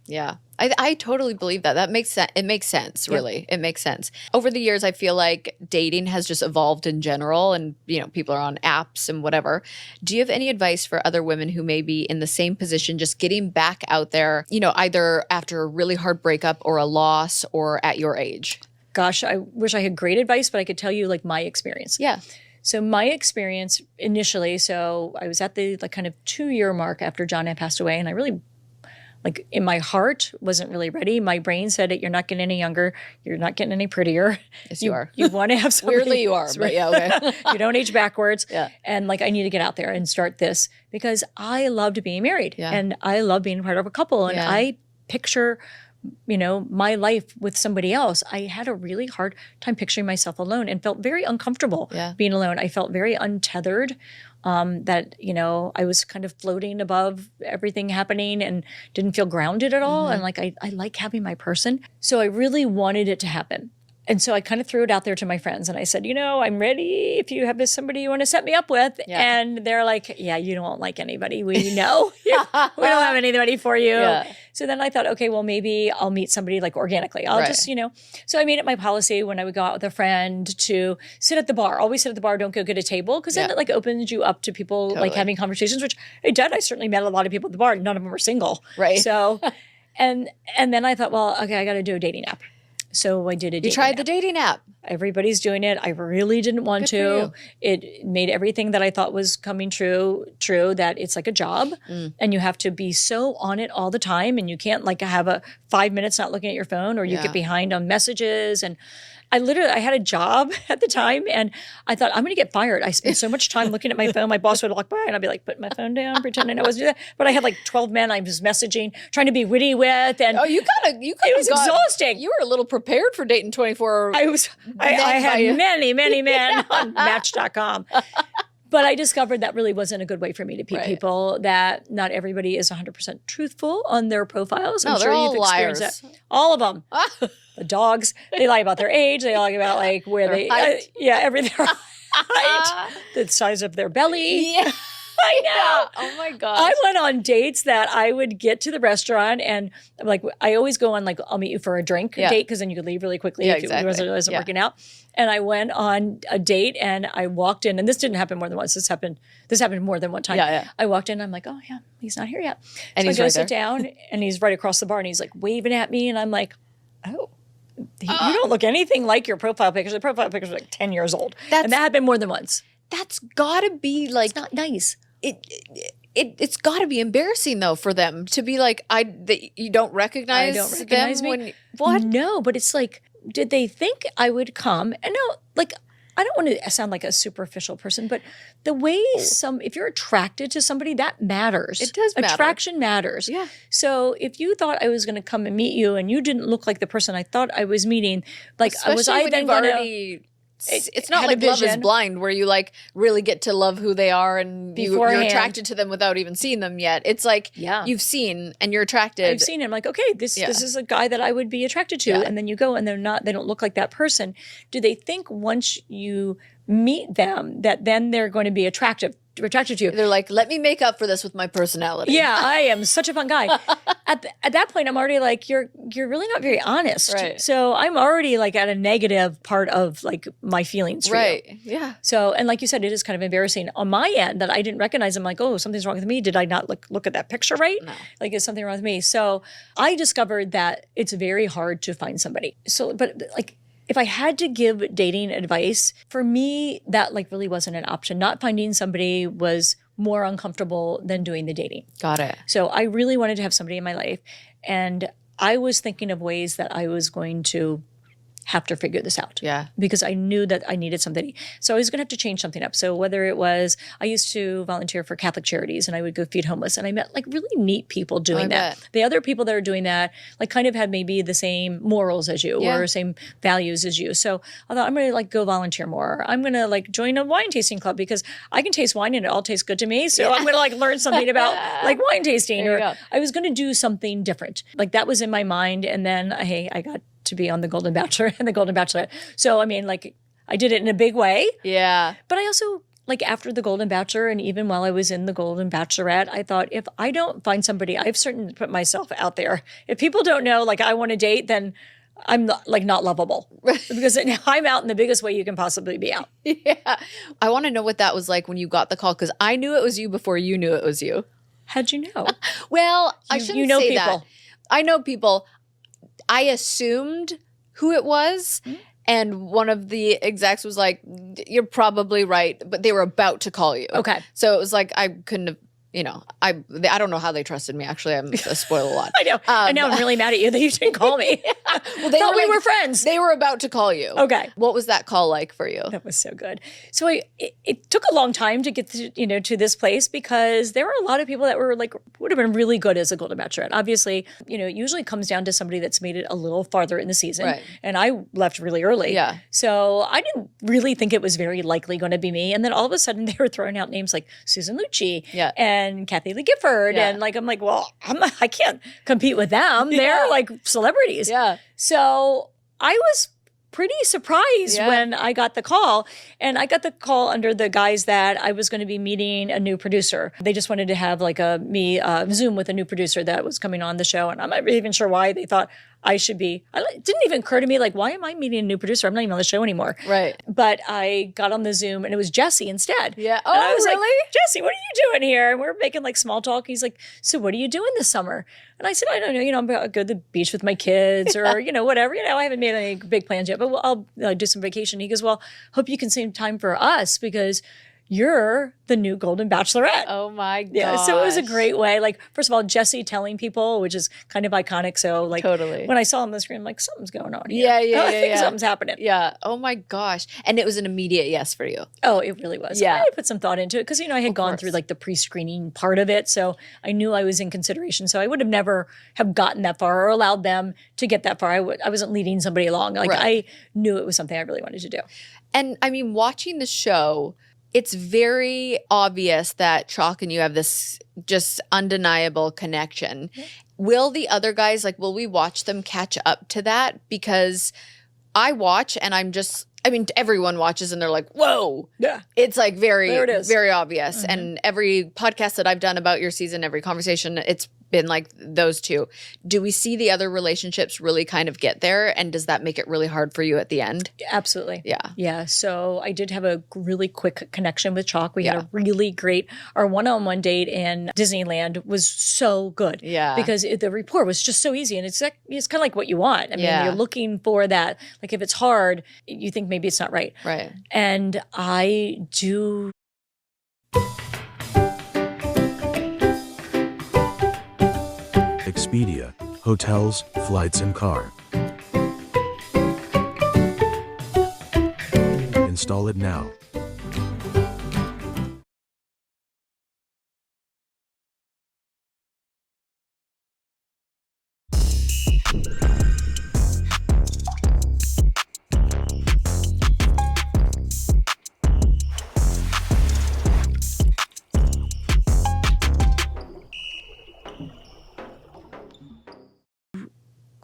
Speaker 1: Yeah. I totally believe that. That makes sense. It makes sense, really. It makes sense. Over the years, I feel like dating has just evolved in general and, people are on apps and whatever. Do you have any advice for other women who may be in the same position, just getting back out there, either after a really hard breakup or a loss or at your age?
Speaker 2: Gosh, I wish I had great advice, but I could tell you like my experience.
Speaker 1: Yeah.
Speaker 2: So my experience initially, so I was at the like kind of 2-year mark after John had passed away, and I really, like in my heart, wasn't really ready. My brain said you're not getting any younger. You're not getting any prettier.
Speaker 1: Yes, you are.
Speaker 2: You want to have somebody.
Speaker 1: Weirdly you are, but yeah, okay.
Speaker 2: You don't age backwards.
Speaker 1: Yeah.
Speaker 2: And like, I need to get out there and start this because I loved being married and I love being part of a couple. And I picture, my life with somebody else. I had a really hard time picturing myself alone and felt very uncomfortable being alone. I felt very untethered. That, I was kind of floating above everything happening and didn't feel grounded at all. And like, I like having my person. So I really wanted it to happen. And so I kind of threw it out there to my friends and I said, I'm ready if you have somebody you want to set me up with. Yeah. And they're like, yeah, you don't like anybody. We know. We don't have anybody for you. Yeah. So then I thought, okay, well, maybe I'll meet somebody like organically. I'll just, So I made it my policy when I would go out with a friend to sit at the bar. Always sit at the bar. Don't go get a table because then it like opens you up to people like having conversations, which it did. I certainly met a lot of people at the bar. None of them were single.
Speaker 1: Right.
Speaker 2: So, and then I thought, well, okay, I got to do a dating app. So I did a dating app.
Speaker 1: You tried the dating app.
Speaker 2: Everybody's doing it. I really didn't want to. It made everything that I thought was coming true, that it's like a job and you have to be so on it all the time and you can't like have a 5 minutes not looking at your phone or you get behind on messages. And I had a job at the time and I thought, I'm going to get fired. I spent so much time looking at my phone. My boss would walk by and I'd be like, putting my phone down, pretending I wasn't doing that. But I had like 12 men I was messaging, trying to be witty with. And
Speaker 1: it was
Speaker 2: exhausting.
Speaker 1: You were a little prepared for dating 24.
Speaker 2: I had many, many men on Match.com. But I discovered that really wasn't a good way for me to meet people, that not everybody is 100% truthful on their profiles.
Speaker 1: I'm sure you've experienced that.
Speaker 2: All of them. The dogs, they lie about their age. They lie about like where their height. Everything. Height, the size of their belly. Yeah. I know.
Speaker 1: Oh my gosh.
Speaker 2: I went on dates that I would get to the restaurant and I'm like, I always go on like, I'll meet you for a drink date because then you could leave really quickly if it wasn't working out. And I went on a date and I walked in, and this didn't happen more than once. This happened more than one time.
Speaker 1: Yeah.
Speaker 2: I walked in and I'm like, oh yeah, he's not here yet.
Speaker 1: And
Speaker 2: so
Speaker 1: he's
Speaker 2: I go
Speaker 1: right
Speaker 2: sit down and he's right across the bar and he's like waving at me and I'm like, oh. You don't look anything like your profile pictures. The profile pictures are like 10 years old. And that happened more than once.
Speaker 1: That's gotta be like,
Speaker 2: it's not nice.
Speaker 1: It's got to be embarrassing though for them to be like, you don't recognize them
Speaker 2: me. What? No, but it's like, did they think I would come? And no, like, I don't want to sound like a superficial person, but the way if you're attracted to somebody, that matters.
Speaker 1: It does matter.
Speaker 2: Attraction matters.
Speaker 1: Yeah.
Speaker 2: So if you thought I was going to come and meet you and you didn't look like the person I thought I was meeting, like,
Speaker 1: especially
Speaker 2: was I then going to...
Speaker 1: It's not like Love is Blind where you like really get to love who they are and you're attracted to them without even seeing them yet. It's like you've seen and you're attracted.
Speaker 2: I've seen him like, okay, this is a guy that I would be attracted to. And then you go and they don't look like that person. Do they think once you meet them that then they're going to be attracted to you?
Speaker 1: They're like, let me make up for this with my personality.
Speaker 2: Yeah, I am such a fun guy. At that point, I'm already like, you're really not very honest.
Speaker 1: Right.
Speaker 2: So I'm already like at a negative part of like my feelings for you.
Speaker 1: Yeah.
Speaker 2: So, and like you said, it is kind of embarrassing on my end that I didn't recognize him. Like, oh, something's wrong with me. Did I not look at that picture right?
Speaker 1: No.
Speaker 2: Like, is something wrong with me? So I discovered that it's very hard to find somebody. So, but like, if I had to give dating advice, for me, that like really wasn't an option. Not finding somebody was more uncomfortable than doing the dating.
Speaker 1: Got it.
Speaker 2: So I really wanted to have somebody in my life. And I was thinking of ways that I was going to have to figure this out.
Speaker 1: Yeah.
Speaker 2: Because I knew that I needed somebody. So I was going to have to change something up. So whether it was, I used to volunteer for Catholic charities and I would go feed homeless and I met like really neat people doing that. The other people that are doing that like kind of had maybe the same morals as you or same values as you. So I thought I'm going to like go volunteer more. I'm going to like join a wine tasting club because I can taste wine and it all tastes good to me. So I'm going to like learn something about like wine tasting or I was going to do something different. Like that was in my mind. And then I got to be on The Golden Bachelor and The Golden Bachelorette. So, I mean, like, I did it in a big way.
Speaker 1: Yeah.
Speaker 2: But I also, like, after The Golden Bachelor and even while I was in The Golden Bachelorette, I thought, if I don't find somebody, I've certainly put myself out there. If people don't know, like, I want to date, then I'm not lovable. Because I'm out in the biggest way you can possibly be out.
Speaker 1: Yeah. I want to know what that was like when you got the call, because I knew it was you before you knew it was you.
Speaker 2: How'd you know?
Speaker 1: Well, I shouldn't say
Speaker 2: people.
Speaker 1: that. I know people. I assumed who it was, And one of the execs was like, you're probably right, but they were about to call you.
Speaker 2: Okay.
Speaker 1: So it was like, I couldn't have, I don't know how they trusted me. Actually, I'm a spoil a lot.
Speaker 2: I know. And now I'm really mad at you that you didn't call me.
Speaker 1: Well, they
Speaker 2: we were friends.
Speaker 1: They were about to call you.
Speaker 2: Okay.
Speaker 1: What was that call like for you?
Speaker 2: That was so good. So it took a long time to get to this place because there were a lot of people that were like, would have been really good as a Golden Bachelorette. Obviously, it usually comes down to somebody that's made it a little farther in the season.
Speaker 1: Right.
Speaker 2: And I left really early.
Speaker 1: Yeah.
Speaker 2: So I didn't really think it was very likely going to be me. And then all of a sudden they were throwing out names like Susan Lucci and Kathy Lee Gifford. And I'm like, well, I can't compete with them. They're like celebrities.
Speaker 1: Yeah.
Speaker 2: So I was pretty surprised when I got the call. And I got the call under the guise that I was going to be meeting a new producer. They just wanted to have like a Zoom with a new producer that was coming on the show. And I'm not even sure why they thought I should be. It didn't even occur to me, like, why am I meeting a new producer? I'm not even on the show anymore.
Speaker 1: Right.
Speaker 2: But I got on the Zoom and it was Jesse instead.
Speaker 1: Yeah.
Speaker 2: Oh, I was
Speaker 1: really?
Speaker 2: Like, Jesse, what are you doing here? And we're making like small talk. He's like, so what are you doing this summer? And I said, I don't know. I'm going to go to the beach with my kids or, whatever. I haven't made any big plans yet, but I'll do some vacation. He goes, well, hope you can save time for us because you're the new Golden Bachelorette.
Speaker 1: Oh my god!
Speaker 2: Yeah, so it was a great way. Like, first of all, Jesse telling people, which is kind of iconic. So, like,
Speaker 1: totally.
Speaker 2: When I saw him on the screen, I'm like, something's going on here.
Speaker 1: I think
Speaker 2: something's happening.
Speaker 1: Yeah. Oh my gosh! And it was an immediate yes for you.
Speaker 2: Oh, it really was.
Speaker 1: Yeah.
Speaker 2: I put some thought into it because I had gone through like the pre-screening part of it, so I knew I was in consideration. So I would have never have gotten that far or allowed them to get that far. I wasn't leading somebody along. Like I knew it was something I really wanted to do.
Speaker 1: And I mean, watching the show, it's very obvious that Chalk and you have this just undeniable connection. Yeah. Will the other guys, will we watch them catch up to that? Because I watch and everyone watches and they're like, whoa.
Speaker 2: Yeah.
Speaker 1: It's like very,
Speaker 2: there it is.
Speaker 1: Very obvious. Mm-hmm. And every podcast that I've done about your season, every conversation, it's been like those two. Do we see the other relationships really kind of get there? And does that make it really hard for you at the end?
Speaker 2: Absolutely.
Speaker 1: Yeah.
Speaker 2: Yeah. So I did have a really quick connection with Chalk. We had a really great, our one-on-one date in Disneyland was so good.
Speaker 1: Yeah.
Speaker 2: Because the rapport was just so easy. And it's kind of like what you want. I mean, you're looking for that. Like if it's hard, you think maybe it's not right.
Speaker 1: Right.
Speaker 2: And I do.
Speaker 3: Expedia, hotels, flights, and car. Install it now.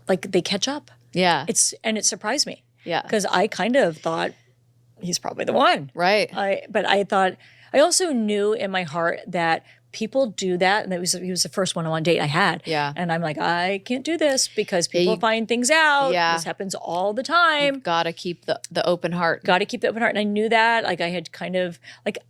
Speaker 2: Like they catch up.
Speaker 1: Yeah.
Speaker 2: And it surprised me.
Speaker 1: Yeah.
Speaker 2: Because I kind of thought he's probably the one.
Speaker 1: Right.
Speaker 2: But I thought, I also knew in my heart that people do that. And he was the first one-on-one date I had.
Speaker 1: Yeah.
Speaker 2: And I'm like, I can't do this because people find things out.
Speaker 1: Yeah.
Speaker 2: This happens all the time.
Speaker 1: You've got to keep the open heart.
Speaker 2: Got to keep the open heart. And I knew that. Like I had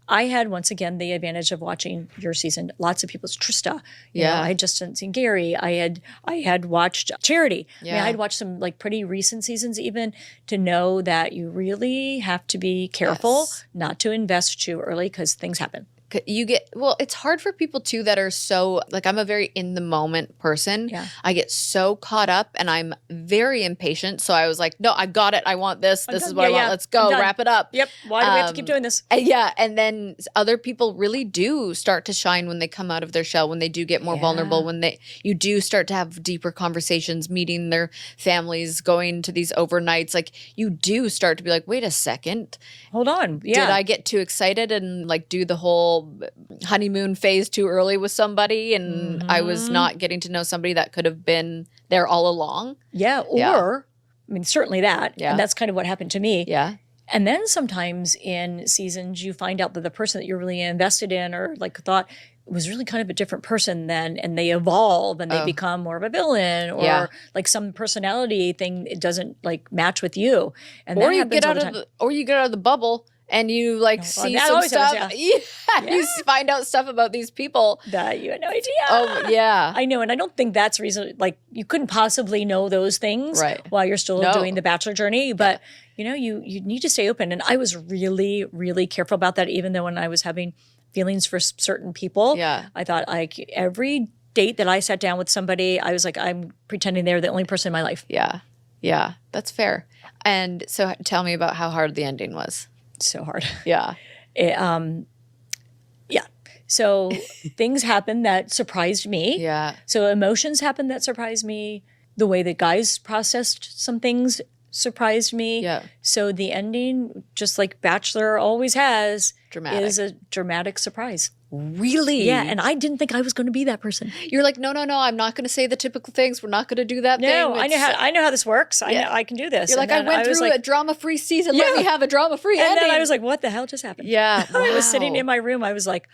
Speaker 2: I had once again the advantage of watching your season. Lots of people's Trista. You know, I had just seen Gary. I had watched Charity.
Speaker 1: Yeah.
Speaker 2: I mean, I had watched some pretty recent seasons even to know that you really have to be careful not to invest too early because things happen.
Speaker 1: It's hard for people too that are so, I'm a very in the moment person.
Speaker 2: Yeah.
Speaker 1: I get so caught up and I'm very impatient. So I was like, no, I got it. I want this. This is what I want. Let's go. Wrap it up.
Speaker 2: Yep. Why do we have to keep doing this?
Speaker 1: And then other people really do start to shine when they come out of their shell, when they do get more vulnerable, when you do start to have deeper conversations, meeting their families, going to these overnights. You do start to be like, wait a second.
Speaker 2: Hold on. Yeah.
Speaker 1: Did I get too excited and do the whole honeymoon phase too early with somebody and I was not getting to know somebody that could have been there all along?
Speaker 2: Yeah. Or, I mean, certainly that.
Speaker 1: Yeah.
Speaker 2: And that's kind of what happened to me.
Speaker 1: Yeah.
Speaker 2: And then sometimes in seasons, you find out that the person that you're really invested in or thought was really kind of a different person then, and they evolve and they become more of a villain or some personality thing, it doesn't match with you. And
Speaker 1: or you get out of the bubble and you like see some stuff.
Speaker 2: Happens,
Speaker 1: You find out stuff about these people
Speaker 2: that you had no idea.
Speaker 1: Oh yeah,
Speaker 2: I know, and I don't think that's reason. Like you couldn't possibly know those things while you're still doing the Bachelor journey, but you know, you need to stay open. And I was really, really careful about that. Even though when I was having feelings for certain people, I thought like every date that I sat down with somebody, I was like, I'm pretending they're the only person in my life.
Speaker 1: Yeah, that's fair. And so tell me about how hard the ending was.
Speaker 2: So hard.
Speaker 1: Yeah.
Speaker 2: So things happened that surprised me.
Speaker 1: Yeah.
Speaker 2: So emotions happened that surprised me. The way that guys processed some things surprised me.
Speaker 1: Yeah.
Speaker 2: So the ending, just like Bachelor always has,
Speaker 1: Dramatic.
Speaker 2: is a dramatic surprise.
Speaker 1: Really?
Speaker 2: Yeah, and I didn't think I was going to be that person.
Speaker 1: You're like, no, I'm not going to say the typical things. We're not going to do that thing.
Speaker 2: No, I know how this works. I know I can do this.
Speaker 1: You're like, I went through a drama-free season. Let me have a drama-free ending.
Speaker 2: And then I was like, what the hell just happened?
Speaker 1: Yeah, wow.
Speaker 2: I was sitting in my room. I was like,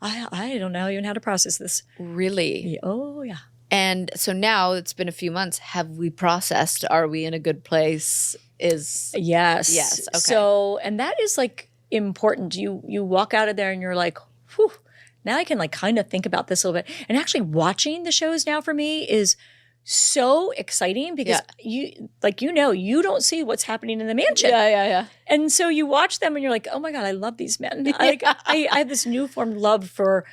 Speaker 2: I don't know even how to process this.
Speaker 1: Really?
Speaker 2: Oh, yeah.
Speaker 1: And so now it's been a few months. Have we processed? Are we in a good place?
Speaker 2: Yes.
Speaker 1: Yes. Okay.
Speaker 2: So, and that is like important. You walk out of there and you're like, whew, now I can like kind of think about this a little bit. And actually watching the shows now for me is so exciting because you don't see what's happening in the mansion.
Speaker 1: Yeah.
Speaker 2: And so you watch them and you're like, oh my God, I love these men. I have this newfound love for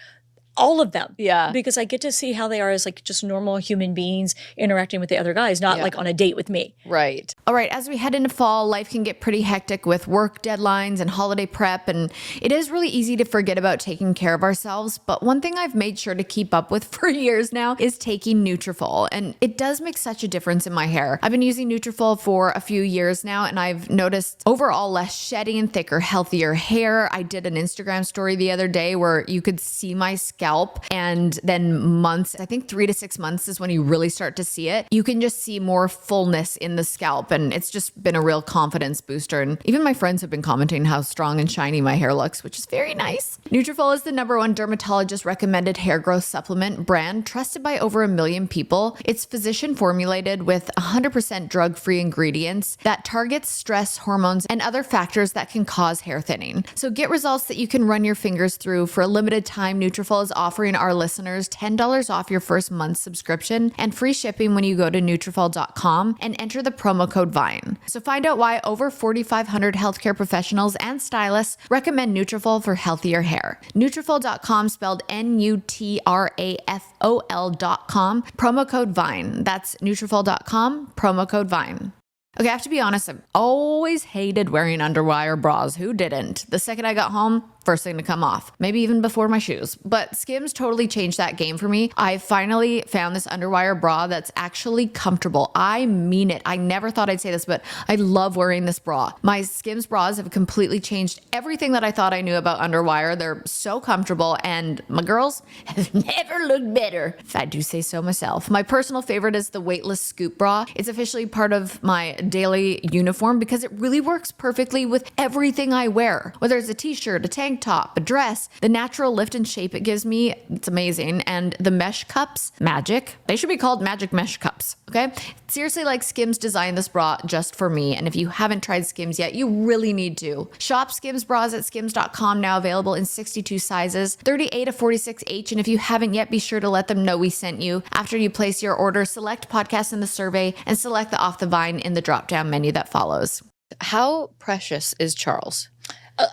Speaker 2: all of them.
Speaker 1: Yeah.
Speaker 2: Because I get to see how they are as like just normal human beings interacting with the other guys, not like on a date with me.
Speaker 1: Right. All right. As we head into fall, life can get pretty hectic with work deadlines and holiday prep. And it is really easy to forget about taking care of ourselves. But one thing I've made sure to keep up with for years now is taking Nutrafol. And it does make such a difference in my hair. I've been using Nutrafol for a few years now, and I've noticed overall less shedding, thicker, healthier hair. I did an Instagram story the other day where you could see my scalp, and then months, I think 3 to 6 months is when you really start to see it. You can just see more fullness in the scalp, and it's just been a real confidence booster. And even my friends have been commenting how strong and shiny my hair looks, which is very nice. Nutrafol is the #1 dermatologist recommended hair growth supplement brand trusted by over 1 million people. It's physician formulated with 100% drug-free ingredients that targets stress hormones and other factors that can cause hair thinning. So get results that you can run your fingers through. For a limited time, Nutrafol is offering our listeners $10 off your first month's subscription and free shipping when you go to Nutrafol.com and enter the promo code VINE. So find out why over 4,500 healthcare professionals and stylists recommend Nutrafol for healthier hair. Nutrafol.com, spelled Nutrafol.com, promo code VINE. That's Nutrafol.com, promo code VINE. Okay, I have to be honest, I've always hated wearing underwire bras. Who didn't? The second I got home, first thing to come off, maybe even before my shoes. But Skims totally changed that game for me. I finally found this underwire bra that's actually comfortable. I mean it. I never thought I'd say this, but I love wearing this bra. My Skims bras have completely changed everything that I thought I knew about underwire. They're so comfortable, and my girls have never looked better, if I do say so myself. My personal favorite is the weightless scoop bra. It's officially part of my daily uniform because it really works perfectly with everything I wear. Whether it's a t-shirt, a tank top, a dress, the natural lift and shape it gives me, it's amazing. And the mesh cups, magic. They should be called magic mesh cups, okay? Seriously, like Skims designed this bra just for me. And if you haven't tried Skims yet, you really need to. Shop Skims bras at skims.com, now available in 62 sizes, 38 to 46H. And if you haven't yet, be sure to let them know we sent you. After you place your order, select podcast in the survey and select the Off the Vine in the drop-down menu that follows. How precious is Charles?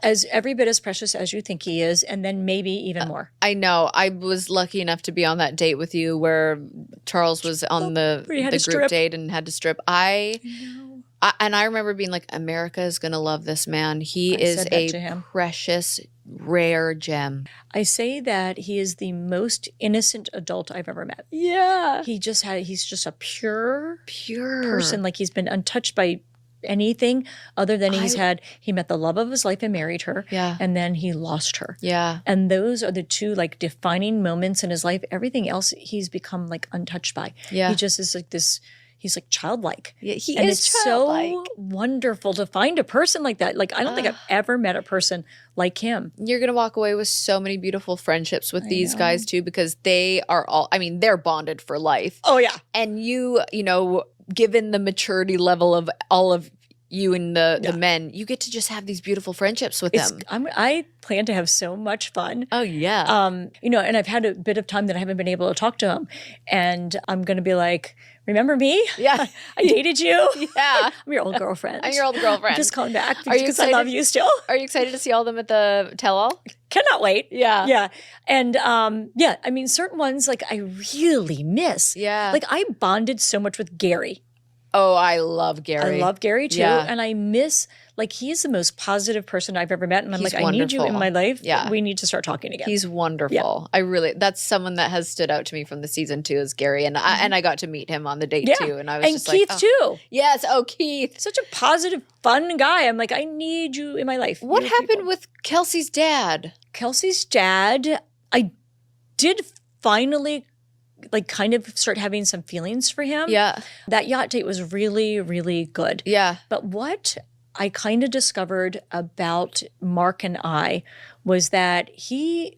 Speaker 2: As every bit as precious as you think he is, and then maybe even more.
Speaker 1: I know. I was lucky enough to be on that date with you where Charles was on the group date and had to strip. I remember being like, America is going to love this man. He is a precious, rare gem.
Speaker 2: I say that he is the most innocent adult I've ever met.
Speaker 1: Yeah.
Speaker 2: He's just a pure person. Like he's been untouched by anything other than he met the love of his life and married her.
Speaker 1: Yeah.
Speaker 2: And then he lost her.
Speaker 1: Yeah.
Speaker 2: And those are the two like defining moments in his life. Everything else he's become like untouched by.
Speaker 1: Yeah.
Speaker 2: He just is like this, he's like childlike.
Speaker 1: Yeah, he
Speaker 2: and
Speaker 1: is
Speaker 2: it's
Speaker 1: childlike.
Speaker 2: So wonderful to find a person like that. Like I don't think I've ever met a person like him.
Speaker 1: You're going to walk away with so many beautiful friendships with these guys too, because they are all, I mean, they're bonded for life.
Speaker 2: Oh yeah.
Speaker 1: And you know, given the maturity level of all of you and the men, you get to just have these beautiful friendships with them.
Speaker 2: I plan to have so much fun.
Speaker 1: Oh, yeah.
Speaker 2: And I've had a bit of time that I haven't been able to talk to him. And I'm going to be like, remember me?
Speaker 1: Yeah.
Speaker 2: I dated you.
Speaker 1: Yeah.
Speaker 2: I'm your old girlfriend.
Speaker 1: I'm your old girlfriend.
Speaker 2: I'm just calling back because I love you still.
Speaker 1: Are you excited to see all of them at the tell-all?
Speaker 2: Cannot wait.
Speaker 1: Yeah.
Speaker 2: Yeah. And I mean, certain ones like I really miss.
Speaker 1: Yeah.
Speaker 2: Like I bonded so much with Gary.
Speaker 1: Oh, I love Gary.
Speaker 2: I love Gary too.
Speaker 1: Yeah.
Speaker 2: And I miss, like, he's the most positive person I've ever met. And I'm
Speaker 1: He's
Speaker 2: like, I need you in my life.
Speaker 1: Yeah.
Speaker 2: We need to start talking again.
Speaker 1: He's wonderful. Yeah. That's someone that has stood out to me from the season 2 is Gary. And I got to meet him on the date too. And I was just
Speaker 2: Keith
Speaker 1: like,
Speaker 2: too.
Speaker 1: Yes. Oh, Keith.
Speaker 2: Such a positive, fun guy. I'm like, I need you in my life.
Speaker 1: What happened with Kelsey's dad?
Speaker 2: Kelsey's dad, I did finally like kind of start having some feelings for him.
Speaker 1: Yeah.
Speaker 2: That yacht date was really, really good.
Speaker 1: Yeah.
Speaker 2: But what I kind of discovered about Mark and I was that he's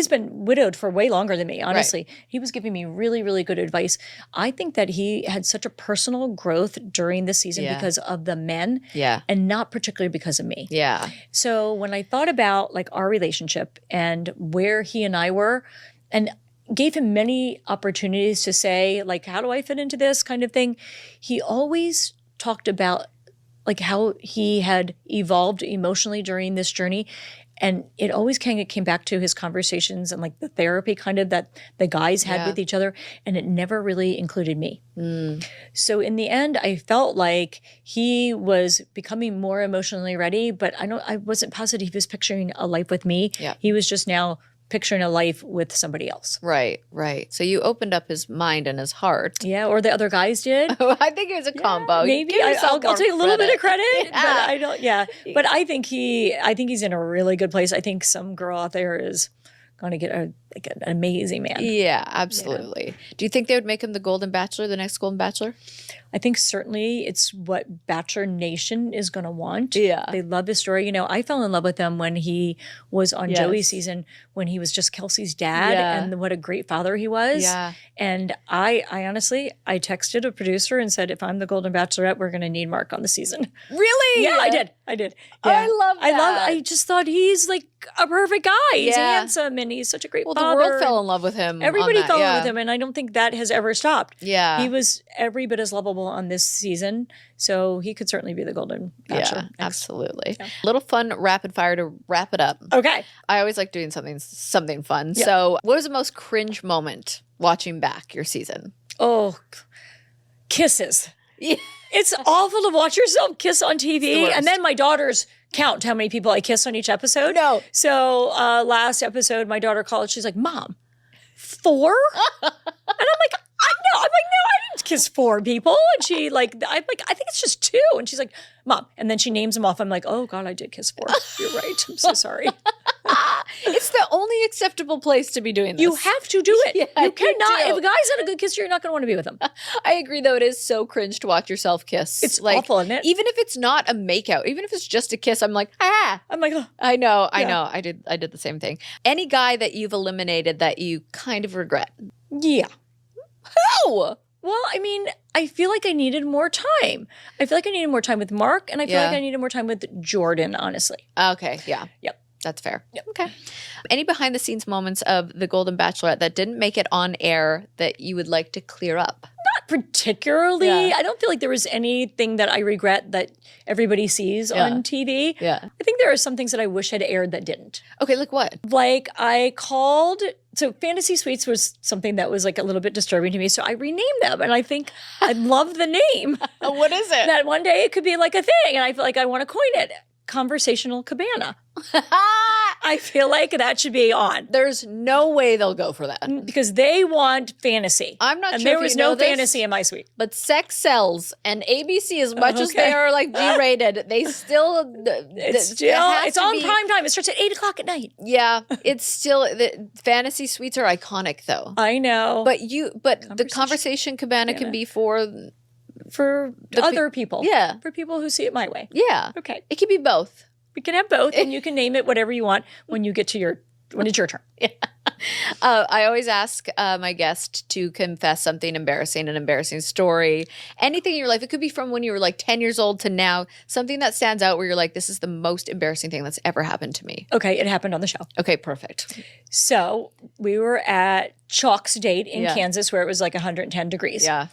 Speaker 2: been widowed for way longer than me, honestly. Right. He was giving me really, really good advice. I think that he had such a personal growth during the season because of the men and not particularly because of me.
Speaker 1: Yeah.
Speaker 2: So when I thought about like our relationship and where he and I were, and gave him many opportunities to say, like, how do I fit into this kind of thing? He always talked about like how he had evolved emotionally during this journey. And it always kind of came back to his conversations and like the therapy kind of that the guys had with each other. And it never really included me. So in the end, I felt like he was becoming more emotionally ready, but I wasn't positive he was picturing a life with me.
Speaker 1: Yeah.
Speaker 2: He was just now picturing a life with somebody else.
Speaker 1: Right, right. So you opened up his mind and his heart.
Speaker 2: Yeah, or the other guys did.
Speaker 1: I think it was a combo.
Speaker 2: Maybe I'll take a little bit of credit, but I don't. Yeah, but I think he's in a really good place. I think some girl out there is going to get an amazing man.
Speaker 1: Yeah, absolutely. Yeah. Do you think they would make him the Golden Bachelor, the next Golden Bachelor?
Speaker 2: I think certainly it's what Bachelor Nation is going to want.
Speaker 1: Yeah.
Speaker 2: They love his story. You know, I fell in love with him when he was on Joey's season, when he was just Kelsey's dad and what a great father he was.
Speaker 1: Yeah.
Speaker 2: And I honestly, I texted a producer and said, if I'm the Golden Bachelorette, we're going to need Mark on the season.
Speaker 1: Really?
Speaker 2: Yeah, I did. Yeah.
Speaker 1: I love that.
Speaker 2: I just thought he's like a perfect guy. He's handsome and he's such a great father.
Speaker 1: Well, the world fell in love with him.
Speaker 2: Everybody fell in love with him. And I don't think that has ever stopped.
Speaker 1: Yeah.
Speaker 2: He was every bit as lovable on this season. So he could certainly be the Golden Bachelor.
Speaker 1: Yeah, absolutely. Yeah. Little fun rapid fire to wrap it up.
Speaker 2: Okay.
Speaker 1: I always like doing something fun. Yeah. So what was the most cringe moment watching back your season?
Speaker 2: Oh, kisses.
Speaker 1: Yeah.
Speaker 2: It's awful to watch yourself kiss on TV. And then my daughters count how many people I kiss on each episode.
Speaker 1: No.
Speaker 2: So last episode, my daughter called. She's like, Mom, 4? And I'm like, no, I didn't kiss 4 people. And I'm like, I think it's just 2. And she's like, Mom. And then she names them off. I'm like, oh God, I did kiss 4. You're right. I'm so sorry.
Speaker 1: It's the only acceptable place to be doing this.
Speaker 2: You have to do it.
Speaker 1: Yeah,
Speaker 2: you cannot. If a guy's not a good kisser, you're not going to want to be with him.
Speaker 1: I agree, though. It is so cringe to watch yourself kiss.
Speaker 2: It's like, awful, isn't it?
Speaker 1: Even if it's not a makeout, even if it's just a kiss, I'm like, ah.
Speaker 2: I'm like, oh.
Speaker 1: I know. I did the same thing. Any guy that you've eliminated that you kind of regret?
Speaker 2: Yeah.
Speaker 1: How?
Speaker 2: Well, I mean, I feel like I needed more time. I feel like I needed more time with Mark, and I feel like I needed more time with Jordan, honestly.
Speaker 1: Okay, yeah.
Speaker 2: Yep.
Speaker 1: That's fair. Yep. Okay. Any behind the scenes moments of The Golden Bachelorette that didn't make it on air that you would like to clear up?
Speaker 2: Not particularly. Yeah. I don't feel like there was anything that I regret that everybody sees on TV.
Speaker 1: Yeah.
Speaker 2: I think there are some things that I wish had aired that didn't.
Speaker 1: Okay, like what?
Speaker 2: Like I called... So Fantasy Suites was something that was like a little bit disturbing to me. So I renamed them. And I think I love the name.
Speaker 1: What is it?
Speaker 2: That one day it could be like a thing. And I feel like I want to coin it. Conversational Cabana. I feel like that should be on.
Speaker 1: There's no way they'll go for that.
Speaker 2: Because they want fantasy.
Speaker 1: I'm not
Speaker 2: and
Speaker 1: sure
Speaker 2: there was no fantasy in my suite.
Speaker 1: But sex sells. And ABC, as much as they are like G-rated, they still...
Speaker 2: It's on prime time. It starts at 8 o'clock at night.
Speaker 1: Yeah. It's still... The fantasy suites are iconic, though.
Speaker 2: I know.
Speaker 1: But the Conversation Cabana can be for
Speaker 2: other people.
Speaker 1: Yeah.
Speaker 2: For people who see it my way.
Speaker 1: Yeah.
Speaker 2: Okay.
Speaker 1: It can be both.
Speaker 2: We can have both, and you can name it whatever you want when it's your turn.
Speaker 1: Yeah. I always ask my guest to confess something embarrassing, an embarrassing story, anything in your life. It could be from when you were like 10 years old to now, something that stands out where you're like, this is the most embarrassing thing that's ever happened to me.
Speaker 2: Okay, it happened on the show.
Speaker 1: Okay, perfect.
Speaker 2: So we were at Chalk's date in Kansas where it was like 110 degrees.
Speaker 1: Yeah.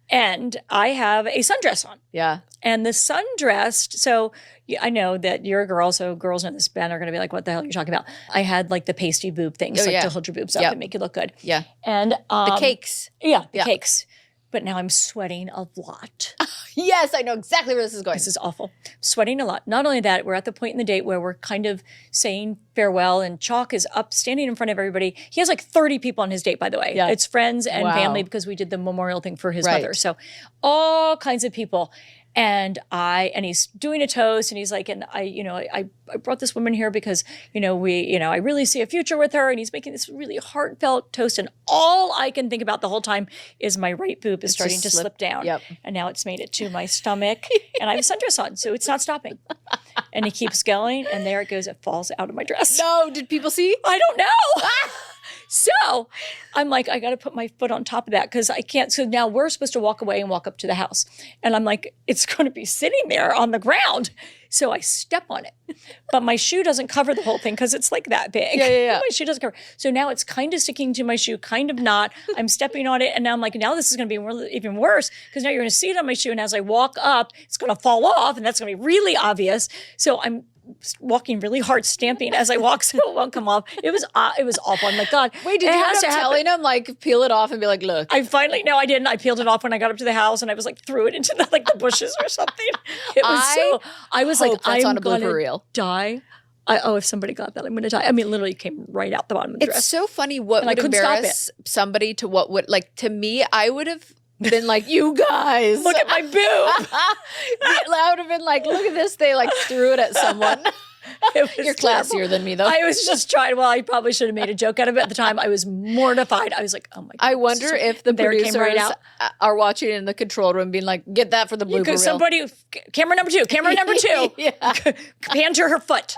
Speaker 2: And I have a sundress on.
Speaker 1: Yeah.
Speaker 2: And the sundress, so I know that you're a girl, so girls in this band are going to be like, what the hell are you talking about? I had like the pasty boob things, to hold your boobs up and make you look good.
Speaker 1: Yeah.
Speaker 2: And
Speaker 1: the cakes.
Speaker 2: Yeah, the cakes. But now I'm sweating a lot.
Speaker 1: Yes, I know exactly where this is going.
Speaker 2: This is awful. Sweating a lot. Not only that, we're at the point in the date where we're kind of saying farewell, and Chalk is up standing in front of everybody. He has like 30 people on his date, by the way. Yeah. It's friends and family because we did the memorial thing for his mother. So all kinds of people. And he's doing a toast, and he's like, and I brought this woman here because, I really see a future with her. And he's making this really heartfelt toast. And all I can think about the whole time is my right boob is starting to slip down. Yep. And now it's made it to my stomach, and I have a sundress on, so it's not stopping. And he keeps going, and there it goes. It falls out of my dress.
Speaker 1: No, did people see?
Speaker 2: I don't know. So I'm like, I got to put my foot on top of that because I can't. So now we're supposed to walk away and walk up to the house. And I'm like, it's going to be sitting there on the ground. So I step on it. But my shoe doesn't cover the whole thing because it's like that big. Yeah. My shoe doesn't cover. So now it's kind of sticking to my shoe, kind of not. I'm stepping on it. And now I'm like, now this is going to be even worse because now you're going to see it on my shoe. And as I walk up, it's going to fall off. And that's going to be really obvious. So I'm walking really hard, stamping as I walk so it won't come off. It was awful. I'm like, God.
Speaker 1: Wait, did you end up telling him, like, peel it off and be like, look?
Speaker 2: I didn't. I peeled it off when I got up to the house, and I was like, threw it into the bushes or something. It was I was like, I'm going to die. If somebody got that, I'm going to die. I mean, literally came right out the bottom of the dress.
Speaker 1: It's so funny what would embarrass somebody to what would, like, to me, I would have been like, you guys.
Speaker 2: Look at my boob.
Speaker 1: I would have been like, look at this. They like threw it at someone. You're classier than me, though.
Speaker 2: I was just trying. Well, I probably should have made a joke out of it at the time. I was mortified. I was like, oh my God.
Speaker 1: I wonder if the producers are watching in the control room being like, get that for the blooper reel.
Speaker 2: Somebody, camera number two. Pan to her foot.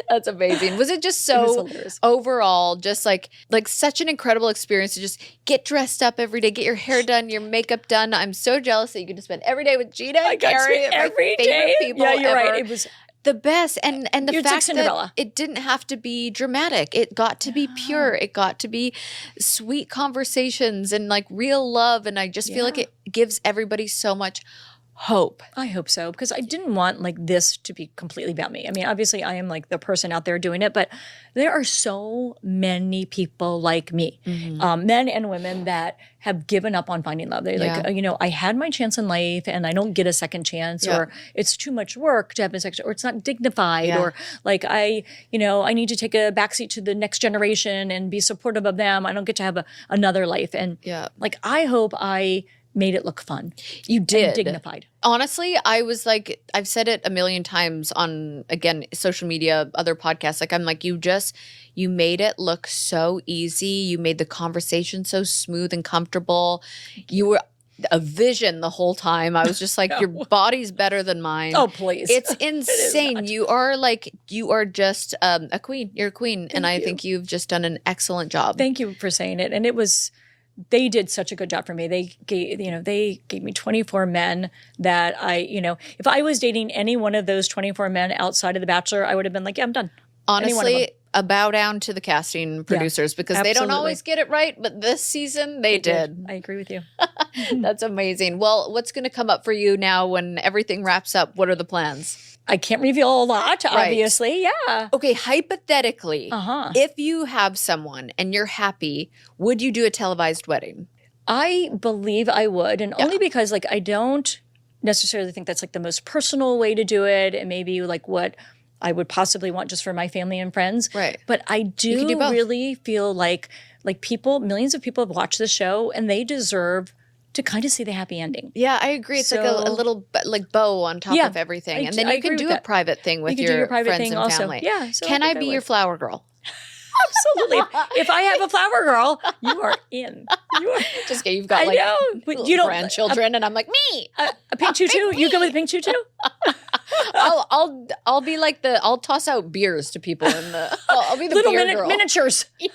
Speaker 1: That's amazing. Was it just so overall, just like such an incredible experience to just get dressed up every day, get your hair done, your makeup done? I'm so jealous that you get to spend every day with Gina and Carrie,
Speaker 2: every day.
Speaker 1: People
Speaker 2: yeah, you're
Speaker 1: ever.
Speaker 2: right. It was
Speaker 1: the best. And the fact
Speaker 2: like
Speaker 1: that it didn't have to be dramatic. It got to be pure. It got to be sweet conversations and like real love. And I just feel like it gives everybody so much hope.
Speaker 2: I hope so, because I didn't want like this to be completely about me. I mean, obviously I am like the person out there doing it, but there are so many people like me, men and women that have given up on finding love. They're like, I had my chance in life and I don't get a second chance, or it's too much work to have a second, or it's not dignified, or like I need to take a backseat to the next generation and be supportive of them. I don't get to have another life. And like, I hope I made it look fun.
Speaker 1: You did.
Speaker 2: And dignified.
Speaker 1: Honestly, I was like, I've said it a million times on, again, social media, other podcasts. Like, I'm like, you made it look so easy. You made the conversation so smooth and comfortable. You were a vision the whole time. I was just like, your body's better than mine.
Speaker 2: Oh, please.
Speaker 1: It's insane. You are just a queen. You're a queen. And I think you've just done an excellent job.
Speaker 2: Thank you for saying it. And they did such a good job for me. They gave me 24 men that if I was dating any one of those 24 men outside of The Bachelor, I would have been like, yeah, I'm done.
Speaker 1: Honestly, a bow down to the casting producers because they don't always get it right, but this season they did.
Speaker 2: I agree with you.
Speaker 1: That's amazing. Well, what's going to come up for you now when everything wraps up? What are the plans?
Speaker 2: I can't reveal a lot, obviously. Yeah.
Speaker 1: Okay, hypothetically, if you have someone and you're happy, would you do a televised wedding?
Speaker 2: I believe I would, and only because like I don't necessarily think that's like the most personal way to do it, and maybe like what I would possibly want just for my family and friends.
Speaker 1: Right.
Speaker 2: But I do really feel like millions of people have watched the show and they deserve to kind of see the happy ending.
Speaker 1: Yeah, I agree. It's like a little like bow on top of everything. And then you can do a private thing with your friends and family.
Speaker 2: Yeah. So
Speaker 1: can I be your flower girl?
Speaker 2: Absolutely. If I have a flower girl, you are in.
Speaker 1: Just kidding. You've got grandchildren and I'm like, me.
Speaker 2: A pink tutu? You go with a pink tutu?
Speaker 1: I'll be like I'll toss out beers to people in the. I'll be the
Speaker 2: little
Speaker 1: beer girl.
Speaker 2: miniatures.
Speaker 1: Yeah.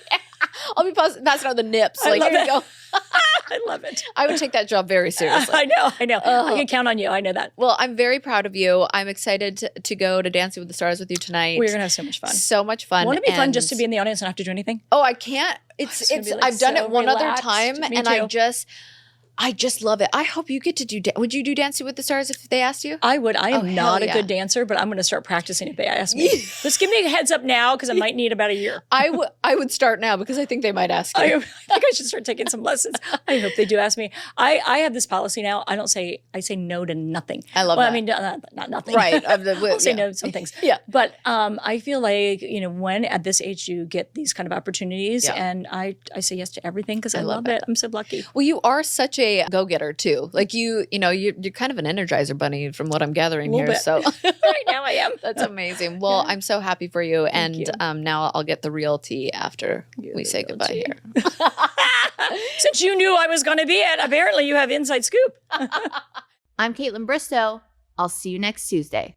Speaker 1: I'll be passing out the nips. Like, here you go.
Speaker 2: I love it.
Speaker 1: I would take that job very seriously.
Speaker 2: I know. I can count on you. I know that.
Speaker 1: Well, I'm very proud of you. I'm excited to go to Dancing with the Stars with you tonight.
Speaker 2: We're gonna have so much fun.
Speaker 1: So much fun.
Speaker 2: Won't it be fun just to be in the audience and not have to do anything?
Speaker 1: Oh, I can't. It's
Speaker 2: like
Speaker 1: I've done
Speaker 2: so
Speaker 1: it one
Speaker 2: relaxed.
Speaker 1: other time,
Speaker 2: Me
Speaker 1: and
Speaker 2: too.
Speaker 1: I just love it. I hope you get to do. Would you do Dancing with the Stars if they asked you?
Speaker 2: I would. I am not a
Speaker 1: yeah.
Speaker 2: good dancer, but I'm going to start practicing if they ask me. Just give me a heads up now because I might need about a year.
Speaker 1: I would start now because I think they might ask you.
Speaker 2: I think I should start taking some lessons. I hope they do ask me. I have this policy now. I say no to nothing.
Speaker 1: I love that.
Speaker 2: I mean, not nothing.
Speaker 1: Right.
Speaker 2: I'll say no to some things.
Speaker 1: Yeah.
Speaker 2: But I feel like, when at this age you get these kind of opportunities, and I say yes to everything because I love it. I'm so lucky.
Speaker 1: Well, you are such a go-getter too. Like you're kind of an Energizer bunny from what I'm gathering here.
Speaker 2: Bit.
Speaker 1: So
Speaker 2: right now I am.
Speaker 1: That's amazing. Well, I'm so happy for you. And now I'll get the real tea after we say goodbye here.
Speaker 2: Since you knew I was going to be it, apparently you have inside scoop.
Speaker 4: I'm Caitlin Bristow. I'll see you next Tuesday.